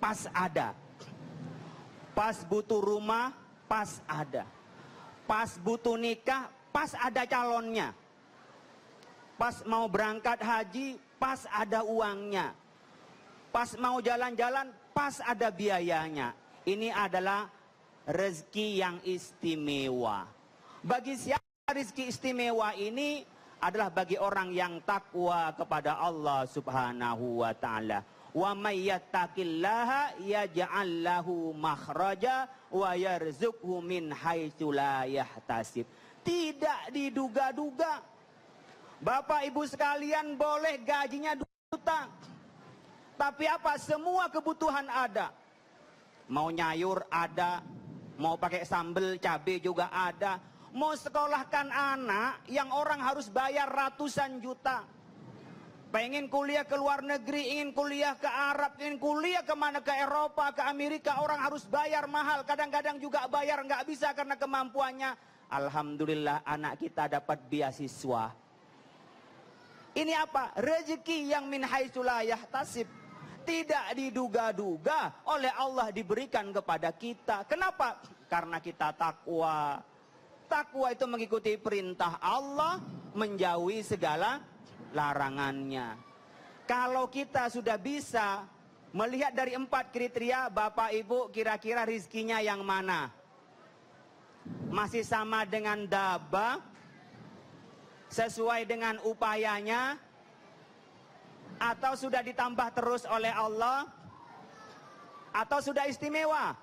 Pas ada. Pas butuh rumah, pas ada. Pas butuh nikah, pas ada calonnya. Pas mau berangkat haji, pas ada uangnya. Pas mau jalan-jalan, pas ada biayanya. Ini adalah rezeki yang istimewa. Bagi siapa rezeki istimewa ini? Adalah bagi orang yang takwa kepada Allah Subhanahu wa ta'ala. Wa may yattaqillaha yaj'al lahu makhraja wa yarzuqhu min haitsu la yahtasib. Tidak diduga-duga. Bapak Ibu sekalian boleh gajinya 2 juta. Tapi apa? Semua kebutuhan ada. Mau nyayur ada, mau pakai sambal cabai juga ada. Mau sekolahkan anak yang orang harus bayar ratusan juta. Pengen kuliah ke luar negeri, ingin kuliah ke Arab, ingin kuliah kemana, ke Eropa, ke Amerika, orang harus bayar mahal. Kadang-kadang juga bayar nggak bisa karena kemampuannya. Alhamdulillah anak kita dapat beasiswa. Ini apa? Rezeki yang min haitsu la yahtasib. Tidak diduga-duga oleh Allah diberikan kepada kita. Kenapa? Karena kita takwa. Takwa itu mengikuti perintah Allah, menjauhi segala larangannya. Kalau kita sudah bisa melihat dari 4 kriteria, Bapak Ibu kira-kira rizkinya yang mana? Masih sama dengan daba? Sesuai dengan upayanya? Atau sudah ditambah terus oleh Allah? Atau sudah istimewa?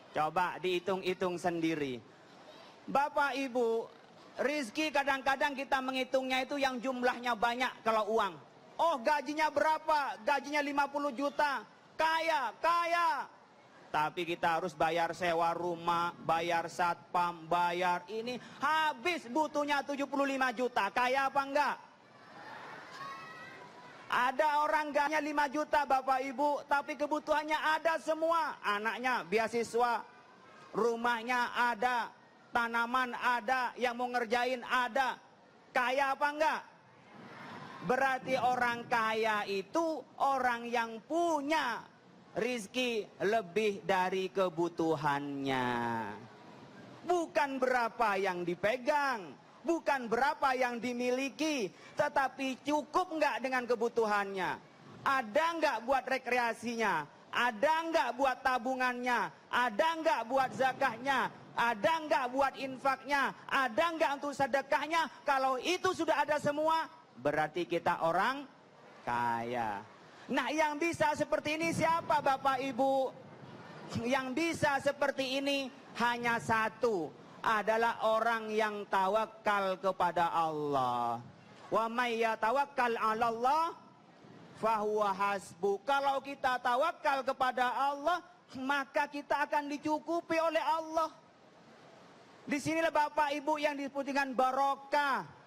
Coba dihitung-hitung sendiri. Bapak Ibu, rizki kadang-kadang kita menghitungnya itu yang jumlahnya banyak kalau uang. Oh, gajinya berapa? Gajinya 50 juta. Kaya, kaya. Tapi kita harus bayar sewa rumah, bayar satpam, bayar ini. Habis butuhnya 75 juta. Kaya apa enggak? Ada orang gajinya 5 juta Bapak Ibu, tapi kebutuhannya ada semua. Anaknya beasiswa, rumahnya ada, tanaman ada, yang mau ngerjain ada. Kaya apa enggak? Berarti orang kaya itu orang yang punya rizki lebih dari kebutuhannya. Bukan berapa yang dipegang, bukan berapa yang dimiliki, tetapi cukup enggak dengan kebutuhannya. Ada enggak buat rekreasinya? Ada enggak buat tabungannya? Ada enggak buat zakahnya? Ada enggak buat infaknya? Ada enggak untuk sedekahnya? Kalau itu sudah ada semua, berarti kita orang kaya. Nah, yang bisa seperti ini siapa Bapak Ibu? Yang bisa seperti ini hanya satu, adalah orang yang tawakal kepada Allah. Wa may yatawakkal 'alallah fahuwa hasbuh. Kalau kita tawakal kepada Allah, maka kita akan dicukupi oleh Allah. Disinilah Bapak Ibu yang disebut dengan barokah.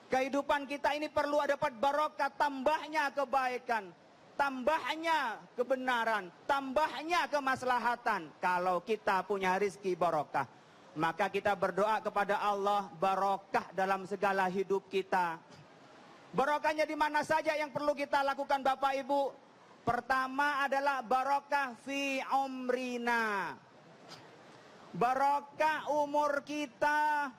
Kehidupan kita ini perlu dapat barokah, tambahnya kebaikan, tambahnya kebenaran, tambahnya kemaslahatan. Kalau kita punya rizki barokah, maka kita berdoa kepada Allah barokah dalam segala hidup kita. Barokahnya di mana saja yang perlu kita lakukan Bapak Ibu? Pertama adalah barokah fi umrina. Barokah umur kita.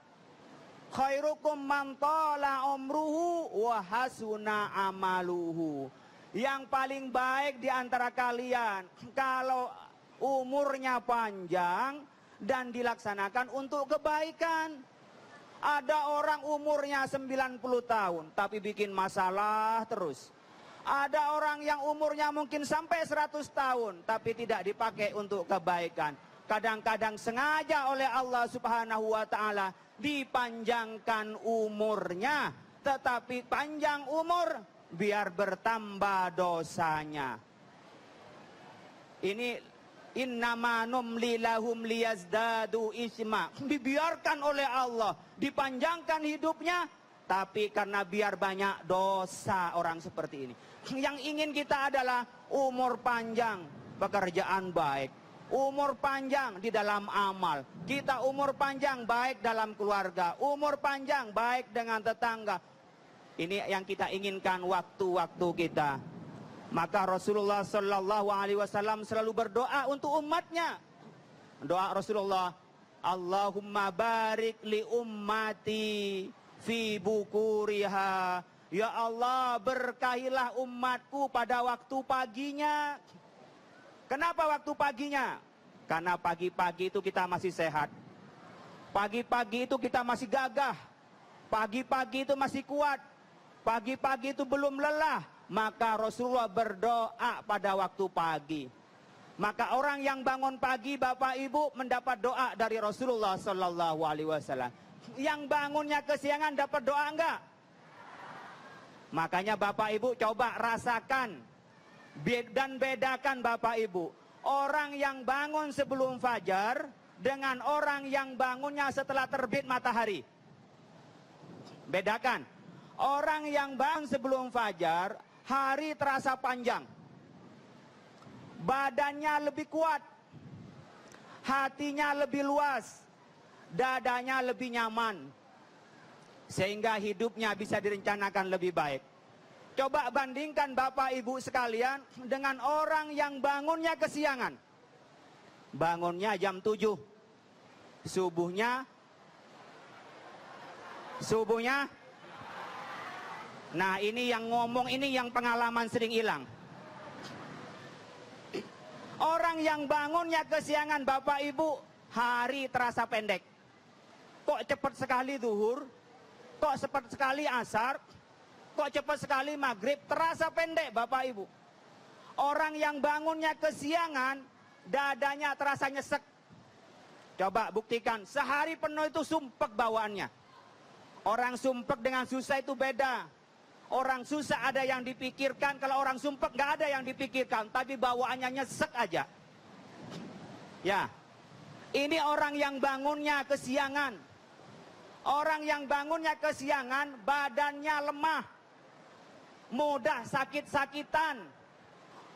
Khairukum man tala umruhu wa hasuna amaluhu. Yang paling baik di antara kalian kalau umurnya panjang dan dilaksanakan untuk kebaikan. Ada orang umurnya 90 tahun tapi bikin masalah terus. Ada orang yang umurnya mungkin sampai 100 tahun tapi tidak dipakai untuk kebaikan. Kadang-kadang sengaja oleh Allah Subhanahu wa taala dipanjangkan umurnya, tetapi panjang umur biar bertambah dosanya. Ini innama numli lahum liyazdadu isma. Dibiarkan oleh Allah, dipanjangkan hidupnya, tapi karena biar banyak dosa orang seperti ini. Yang ingin kita adalah umur panjang, pekerjaan baik. Umur panjang di dalam amal. Kita umur panjang baik dalam keluarga. Umur panjang baik dengan tetangga. Ini yang kita inginkan waktu-waktu kita. Maka Rasulullah Sallallahu Alaihi Wasallam selalu berdoa untuk umatnya. Doa Rasulullah, Allahumma barik li ummati fi bukuriha. Ya Allah, berkahilah umatku pada waktu paginya. Kenapa waktu paginya? Karena pagi-pagi itu kita masih sehat. Pagi-pagi itu kita masih gagah. Pagi-pagi itu masih kuat. Pagi-pagi itu belum lelah. Maka Rasulullah berdoa pada waktu pagi. Maka orang yang bangun pagi Bapak Ibu mendapat doa dari Rasulullah Sallallahu Alaihi Wasallam. Yang bangunnya kesiangan dapat doa enggak? Makanya Bapak Ibu coba rasakan dan bedakan Bapak Ibu, orang yang bangun sebelum fajar dengan orang yang bangunnya setelah terbit matahari. Bedakan. Orang yang bangun sebelum fajar, hari terasa panjang. Badannya lebih kuat. Hatinya lebih luas. Dadanya lebih nyaman. Sehingga hidupnya bisa direncanakan lebih baik. Coba bandingkan Bapak Ibu sekalian dengan orang yang bangunnya kesiangan. Bangunnya jam 7. Subuhnya. Nah, ini yang ngomong, ini yang pengalaman sering hilang. Orang yang bangunnya kesiangan Bapak Ibu, hari terasa pendek. Kok cepat sekali zuhur? Kok cepat sekali asar? Kok cepat sekali maghrib? Terasa pendek Bapak Ibu. Orang yang bangunnya kesiangan, dadanya terasa nyesek. Coba buktikan, sehari penuh itu sumpek bawaannya. Orang sumpek dengan susah itu beda. Orang susah ada yang dipikirkan, kalau orang sumpek nggak ada yang dipikirkan, tapi bawaannya nyesek aja. Ya, ini orang yang bangunnya kesiangan. Orang yang bangunnya kesiangan, badannya lemah, mudah sakit-sakitan,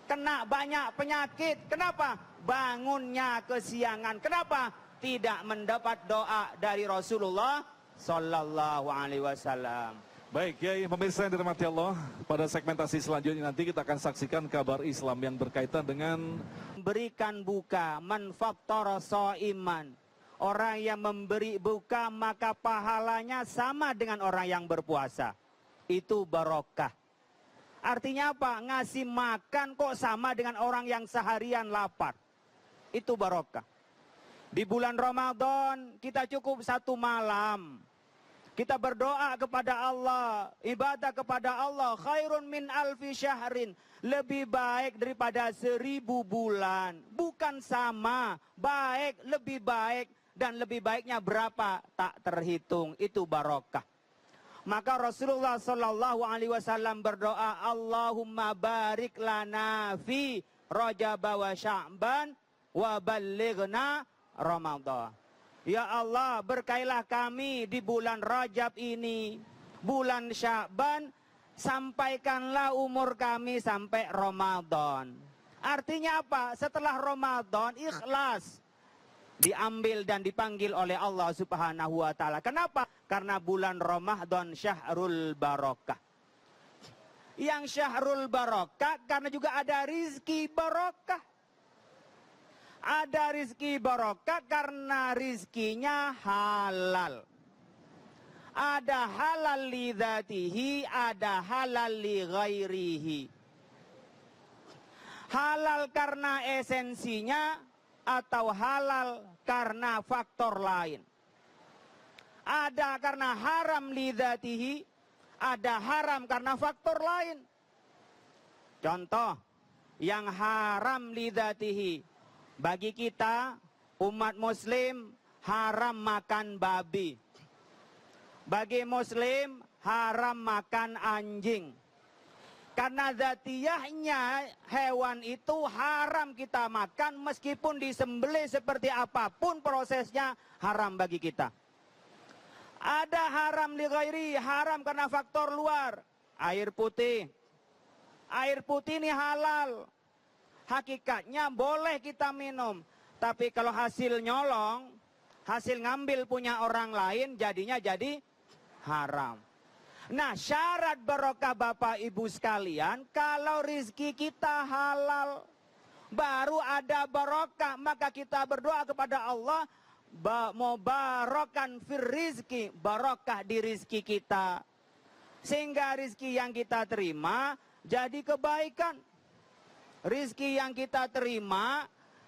kena banyak penyakit. Kenapa? Bangunnya kesiangan. Kenapa? Tidak mendapat doa dari Rasulullah Sallallahu Alaihi Wasallam. Baik, Kiai, pemirsa yang dirahmati Allah, pada segmentasi selanjutnya nanti kita akan saksikan kabar Islam yang berkaitan dengan Berikan buka, man fattara shaiman. Orang yang memberi buka maka pahalanya sama dengan orang yang berpuasa. Itu barokah. Artinya apa? Ngasih makan kok sama dengan orang yang seharian lapar. Itu barokah. Di bulan Ramadan kita cukup 1 malam. Kita berdoa kepada Allah, ibadah kepada Allah, khairun min alfi syahrin. Lebih baik daripada 1000 bulan. Bukan sama, baik, lebih baik. Dan lebih baiknya berapa? Tak terhitung. Itu barokah. Maka Rasulullah Sallallahu Alaihi Wasallam berdoa, Allahumma barik lana fi Rajab wa Sya'ban wa ballighna Ramadan. Ya Allah, berkailah kami di bulan Rajab ini, bulan Sya'ban, sampaikanlah umur kami sampai Ramadan. Artinya apa? Setelah Ramadan ikhlas, diambil dan dipanggil oleh Allah Subhanahu wa taala. Kenapa? Karena bulan Ramadan syahrul barokah. Yang syahrul barokah karena juga ada rizki barokah. Ada rizki barokah karena rizkinya halal. Ada halal li dzatihi, ada halal li ghairihi. Halal karena esensinya atau halal karena faktor lain. Ada karena haram li dzatihi, ada haram karena faktor lain. Contoh, yang haram li dzatihi, bagi kita umat muslim haram makan babi. Bagi muslim haram makan anjing. Karena zatiyahnya hewan itu haram kita makan meskipun disembelih seperti apapun prosesnya haram bagi kita. Ada haram li ghairi, haram karena faktor luar. Air putih. Air putih ini halal. Hakikatnya boleh kita minum. Tapi kalau hasil nyolong, hasil ngambil punya orang lain, jadinya jadi haram. Nah, syarat barokah Bapak Ibu sekalian, kalau rizki kita halal, baru ada barokah. Maka kita berdoa kepada Allah, mubarakan fir rizki, barokah di rizki kita. Sehingga rizki yang kita terima jadi kebaikan. Rizki yang kita terima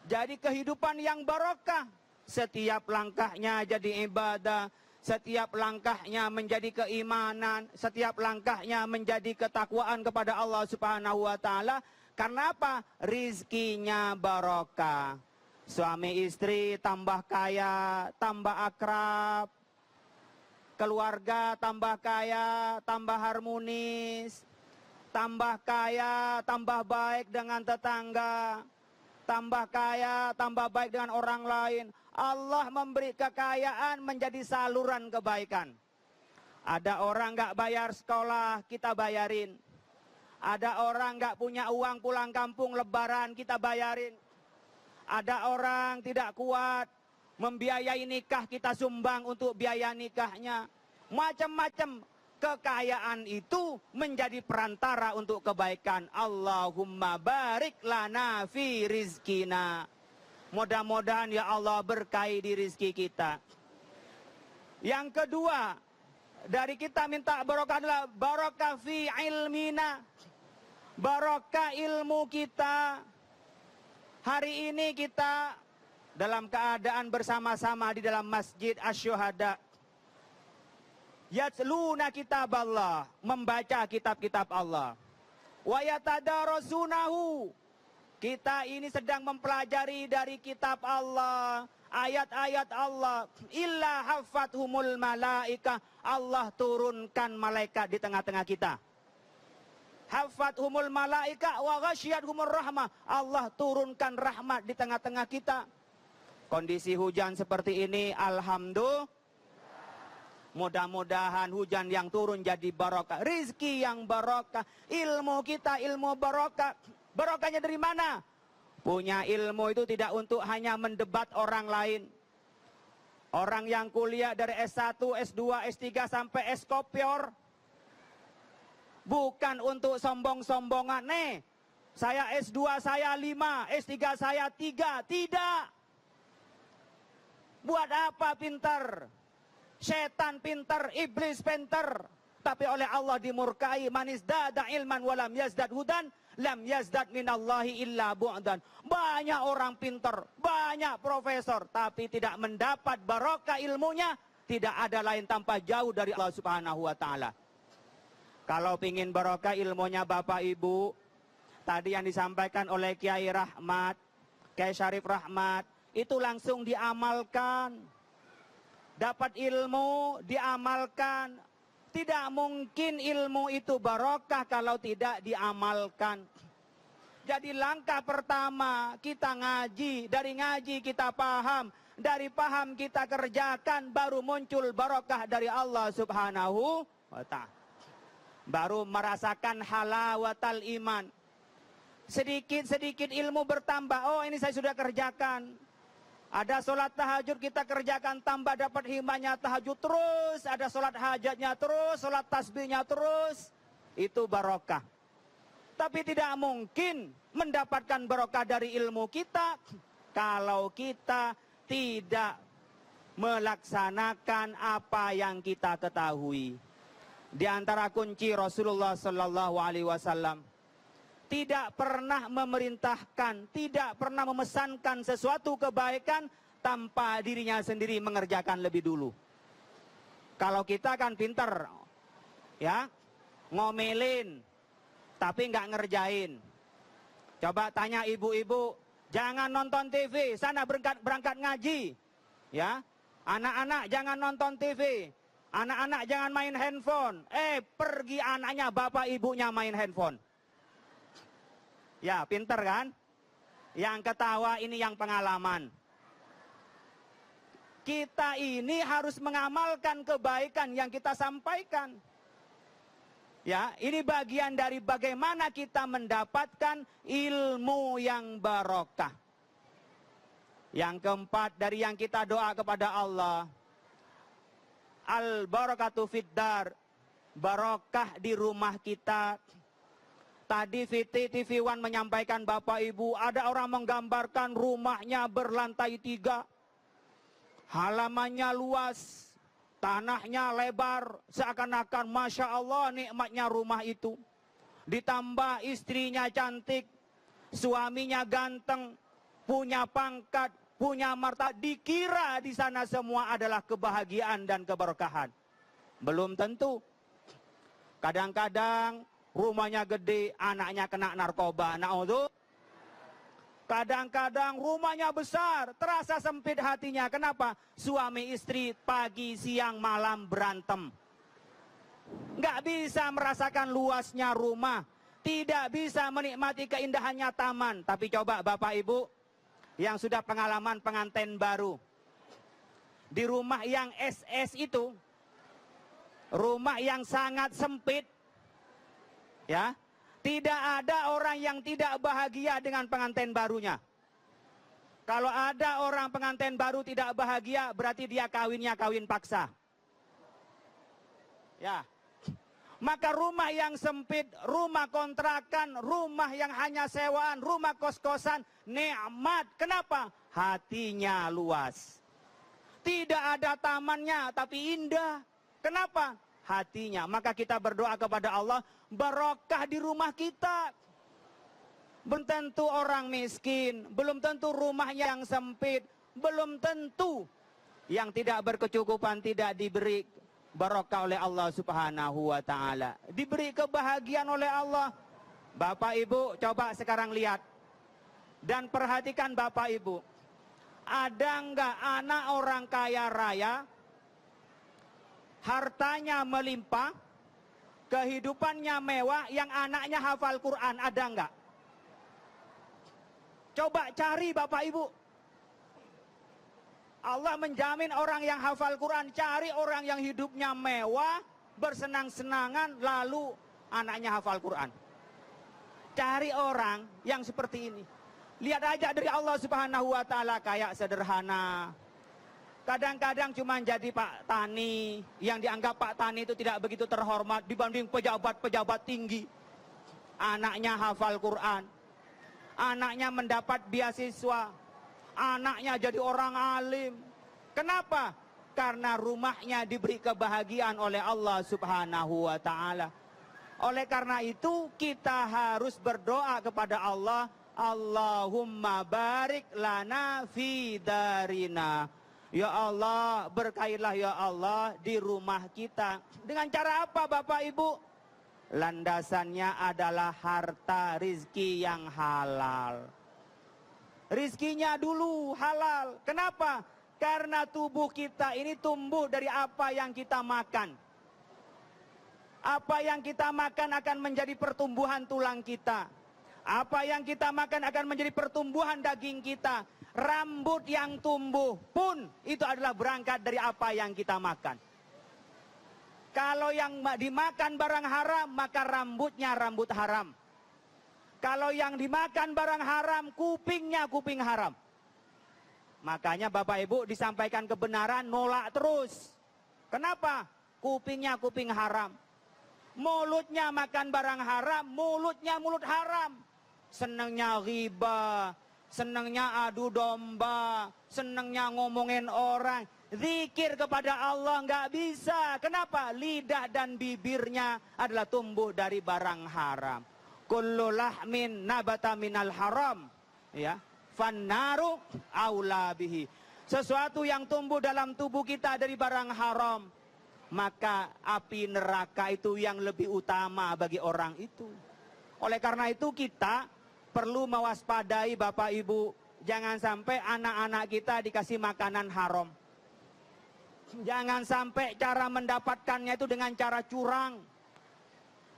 jadi kehidupan yang barokah. Setiap langkahnya jadi ibadah, setiap langkahnya menjadi keimanan, setiap langkahnya menjadi ketakwaan kepada Allah Subhanahu wa taala. Karena apa? Rizkinya barokah. Suami istri tambah kaya, tambah akrab. Keluarga tambah kaya, tambah harmonis. Tambah kaya, tambah baik dengan tetangga. Tambah kaya, tambah baik dengan orang lain. Allah memberi kekayaan menjadi saluran kebaikan. Ada orang gak bayar sekolah, kita bayarin. Ada orang gak punya uang pulang kampung lebaran, kita bayarin. Ada orang tidak kuat membiayai nikah, kita sumbang untuk biaya nikahnya. Macam-macam. Kekayaan itu menjadi perantara untuk kebaikan. Allahumma barik lana fi rizkina. Mudah-mudahan ya Allah berkahi di rizki kita. Yang kedua, dari kita minta barokah adalah barokah fi ilmina. Barokah ilmu kita. Hari ini kita dalam keadaan bersama-sama di dalam Masjid Asy-Syuhada. Yatluna kitab Allah, membaca kitab-kitab Allah. Wa yatadarasunahu, Kita ini sedang mempelajari dari kitab Allah, ayat-ayat Allah. Illa haffathumul malaika. Allah turunkan malaikat di tengah-tengah kita. Haffathumul malaika wa ghasyiyatuhumur rahmah. Allah turunkan rahmat di tengah-tengah kita. Kondisi hujan seperti ini, alhamdulillah. Mudah-mudahan hujan yang turun jadi barokah. Rizki yang barokah. Ilmu kita ilmu barokah. Barokahnya dari mana? Punya ilmu itu tidak untuk hanya mendebat orang lain. Orang yang kuliah dari S1, S2, S3 sampai S-Kopior. Bukan untuk sombong-sombongan. Nih, saya S2 saya 5, S3 saya 3. Tidak. Buat apa pintar? Setan pintar, iblis pintar. Tapi oleh Allah dimurkai. Manis dada ilman walam yazdad hudan, lam yazdad minallahi illa bu'dan. Banyak orang pintar, banyak profesor, tapi tidak mendapat barokah ilmunya. Tidak ada lain tanpa jauh dari Allah Subhanahu wa ta'ala. Kalau ingin barokah ilmunya Bapak Ibu, tadi yang disampaikan oleh Kiai Rahmat, Kiai Syarif Rahmat, itu langsung diamalkan. Dapat ilmu, diamalkan. Tidak mungkin ilmu itu barokah kalau tidak diamalkan. Jadi langkah pertama kita ngaji, dari ngaji kita paham, dari paham kita kerjakan, baru muncul barokah dari Allah Subhanahu wa ta'ala. Baru merasakan halawatal iman. Sedikit-sedikit ilmu bertambah. Oh, ini saya sudah kerjakan. Ada sholat tahajud kita kerjakan, tambah dapat himahnya tahajud terus. Ada sholat hajatnya terus, sholat tasbihnya terus. Itu barokah. Tapi tidak mungkin mendapatkan barokah dari ilmu kita kalau kita tidak melaksanakan apa yang kita ketahui. Di antara kunci Rasulullah Sallallahu Alaihi Wasallam, tidak pernah memerintahkan, tidak pernah memesankan sesuatu kebaikan tanpa dirinya sendiri mengerjakan lebih dulu. Kalau kita kan pinter, ya, ngomelin, tapi nggak ngerjain. Coba tanya ibu-ibu, jangan nonton TV, sana berangkat ngaji, ya. Anak-anak jangan nonton TV, anak-anak jangan main handphone. Pergi anaknya, bapak ibunya main handphone. Ya, pinter kan? Yang ketawa ini yang pengalaman. Kita ini harus mengamalkan kebaikan yang kita sampaikan. Ya, ini bagian dari bagaimana kita mendapatkan ilmu yang barokah. Yang keempat dari yang kita doa kepada Allah, al-barakatu fiddar, barokah di rumah kita. Tadi VT TV One menyampaikan Bapak Ibu, ada orang menggambarkan rumahnya berlantai 3. Halamannya luas, tanahnya lebar, seakan-akan Masya Allah nikmatnya rumah itu. Ditambah istrinya cantik, suaminya ganteng, punya pangkat, punya martabat, dikira di sana semua adalah kebahagiaan dan keberkahan. Belum tentu. Kadang-kadang rumahnya gede, anaknya kena narkoba. Na'udzu. Kadang-kadang rumahnya besar, terasa sempit hatinya. Kenapa? Suami istri pagi, siang, malam berantem. Nggak bisa merasakan luasnya rumah. Tidak bisa menikmati keindahannya taman. Tapi coba Bapak Ibu yang sudah pengalaman pengantin baru. Di rumah yang SS itu, rumah yang sangat sempit, ya, tidak ada orang yang tidak bahagia dengan pengantin barunya. Kalau ada orang pengantin baru tidak bahagia, berarti dia kawinnya kawin paksa. Ya. Maka rumah yang sempit, rumah kontrakan, rumah yang hanya sewaan, rumah kos-kosan, nikmat. Kenapa? Hatinya luas. Tidak ada tamannya, tapi indah. Kenapa? Hatinya. Maka kita berdoa kepada Allah, barokah di rumah kita. Belum tentu orang miskin, belum tentu rumahnya yang sempit, belum tentu yang tidak berkecukupan tidak diberi barokah oleh Allah Subhanahu wa ta'ala. Diberi kebahagiaan oleh Allah. Bapak Ibu coba sekarang lihat. Dan perhatikan Bapak Ibu, ada nggak anak orang kaya raya, hartanya melimpah, kehidupannya mewah, yang anaknya hafal Quran, ada nggak? Coba cari Bapak Ibu. Allah menjamin orang yang hafal Quran, cari orang yang hidupnya mewah, bersenang-senangan, lalu anaknya hafal Quran. Cari orang yang seperti ini. Lihat aja dari Allah Subhanahu wa Ta'ala, kayak sederhana. Kadang-kadang cuma jadi Pak Tani, yang dianggap Pak Tani itu tidak begitu terhormat dibanding pejabat-pejabat tinggi. Anaknya hafal Quran, anaknya mendapat beasiswa, anaknya jadi orang alim. Kenapa? Karena rumahnya diberi kebahagiaan oleh Allah Subhanahu wa Ta'ala. Oleh karena itu kita harus berdoa kepada Allah, Allahumma barik lana fi darina. Ya Allah, berkailah ya Allah di rumah kita. Dengan cara apa Bapak Ibu? Landasannya adalah harta rizki yang halal. Rizkinya dulu halal. Kenapa? Karena tubuh kita ini tumbuh dari apa yang kita makan. Apa yang kita makan akan menjadi pertumbuhan tulang kita. Apa yang kita makan akan menjadi pertumbuhan daging kita. Rambut yang tumbuh pun itu adalah berangkat dari apa yang kita makan. Kalau yang dimakan barang haram, maka rambutnya rambut haram. Kalau yang dimakan barang haram, kupingnya kuping haram. Makanya Bapak Ibu disampaikan kebenaran, nolak terus. Kenapa? Kupingnya kuping haram. Mulutnya makan barang haram, mulutnya mulut haram. Senangnya riba, senangnya adu domba, senangnya ngomongin orang. Zikir kepada Allah nggak bisa. Kenapa? Lidah dan bibirnya adalah tumbuh dari barang haram. Kullu lahmin nabata minal haram. Ya, fannaru aula bihi. Sesuatu yang tumbuh dalam tubuh kita dari barang haram, maka api neraka itu yang lebih utama bagi orang itu. Oleh karena itu kita perlu mewaspadai Bapak Ibu. Jangan sampai anak-anak kita dikasih makanan haram. Jangan sampai cara mendapatkannya itu dengan cara curang.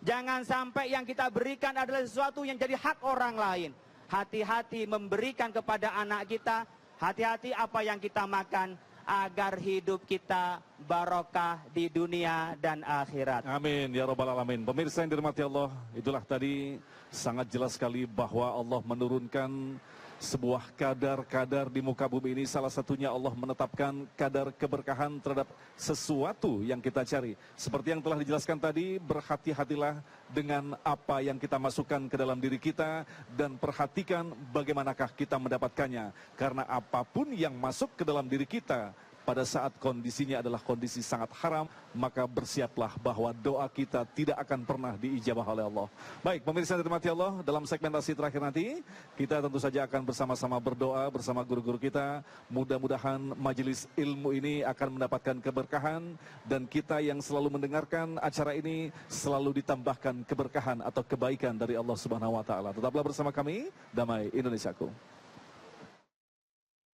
Jangan sampai yang kita berikan adalah sesuatu yang jadi hak orang lain. Hati-hati memberikan kepada anak kita. Hati-hati apa yang kita makan, agar hidup kita barokah di dunia dan akhirat. Amin ya rabbal alamin. Pemirsa yang dirahmati Allah, itulah tadi sangat jelas sekali bahwa Allah menurunkan sebuah kadar-kadar di muka bumi ini. Salah satunya Allah menetapkan kadar keberkahan terhadap sesuatu yang kita cari. Seperti yang telah dijelaskan tadi, berhati-hatilah dengan apa yang kita masukkan ke dalam diri kita, dan perhatikan bagaimanakah kita mendapatkannya. Karena apapun yang masuk ke dalam diri kita pada saat kondisinya adalah kondisi sangat haram, maka bersiaplah bahwa doa kita tidak akan pernah diijabah oleh Allah. Baik, pemirsa yang dirahmati Allah, dalam segmentasi terakhir nanti, kita tentu saja akan bersama-sama berdoa bersama guru-guru kita. Mudah-mudahan majelis ilmu ini akan mendapatkan keberkahan, dan kita yang selalu mendengarkan acara ini selalu ditambahkan keberkahan atau kebaikan dari Allah Subhanahu wa Ta'ala. Tetaplah bersama kami, Damai Indonesiaku.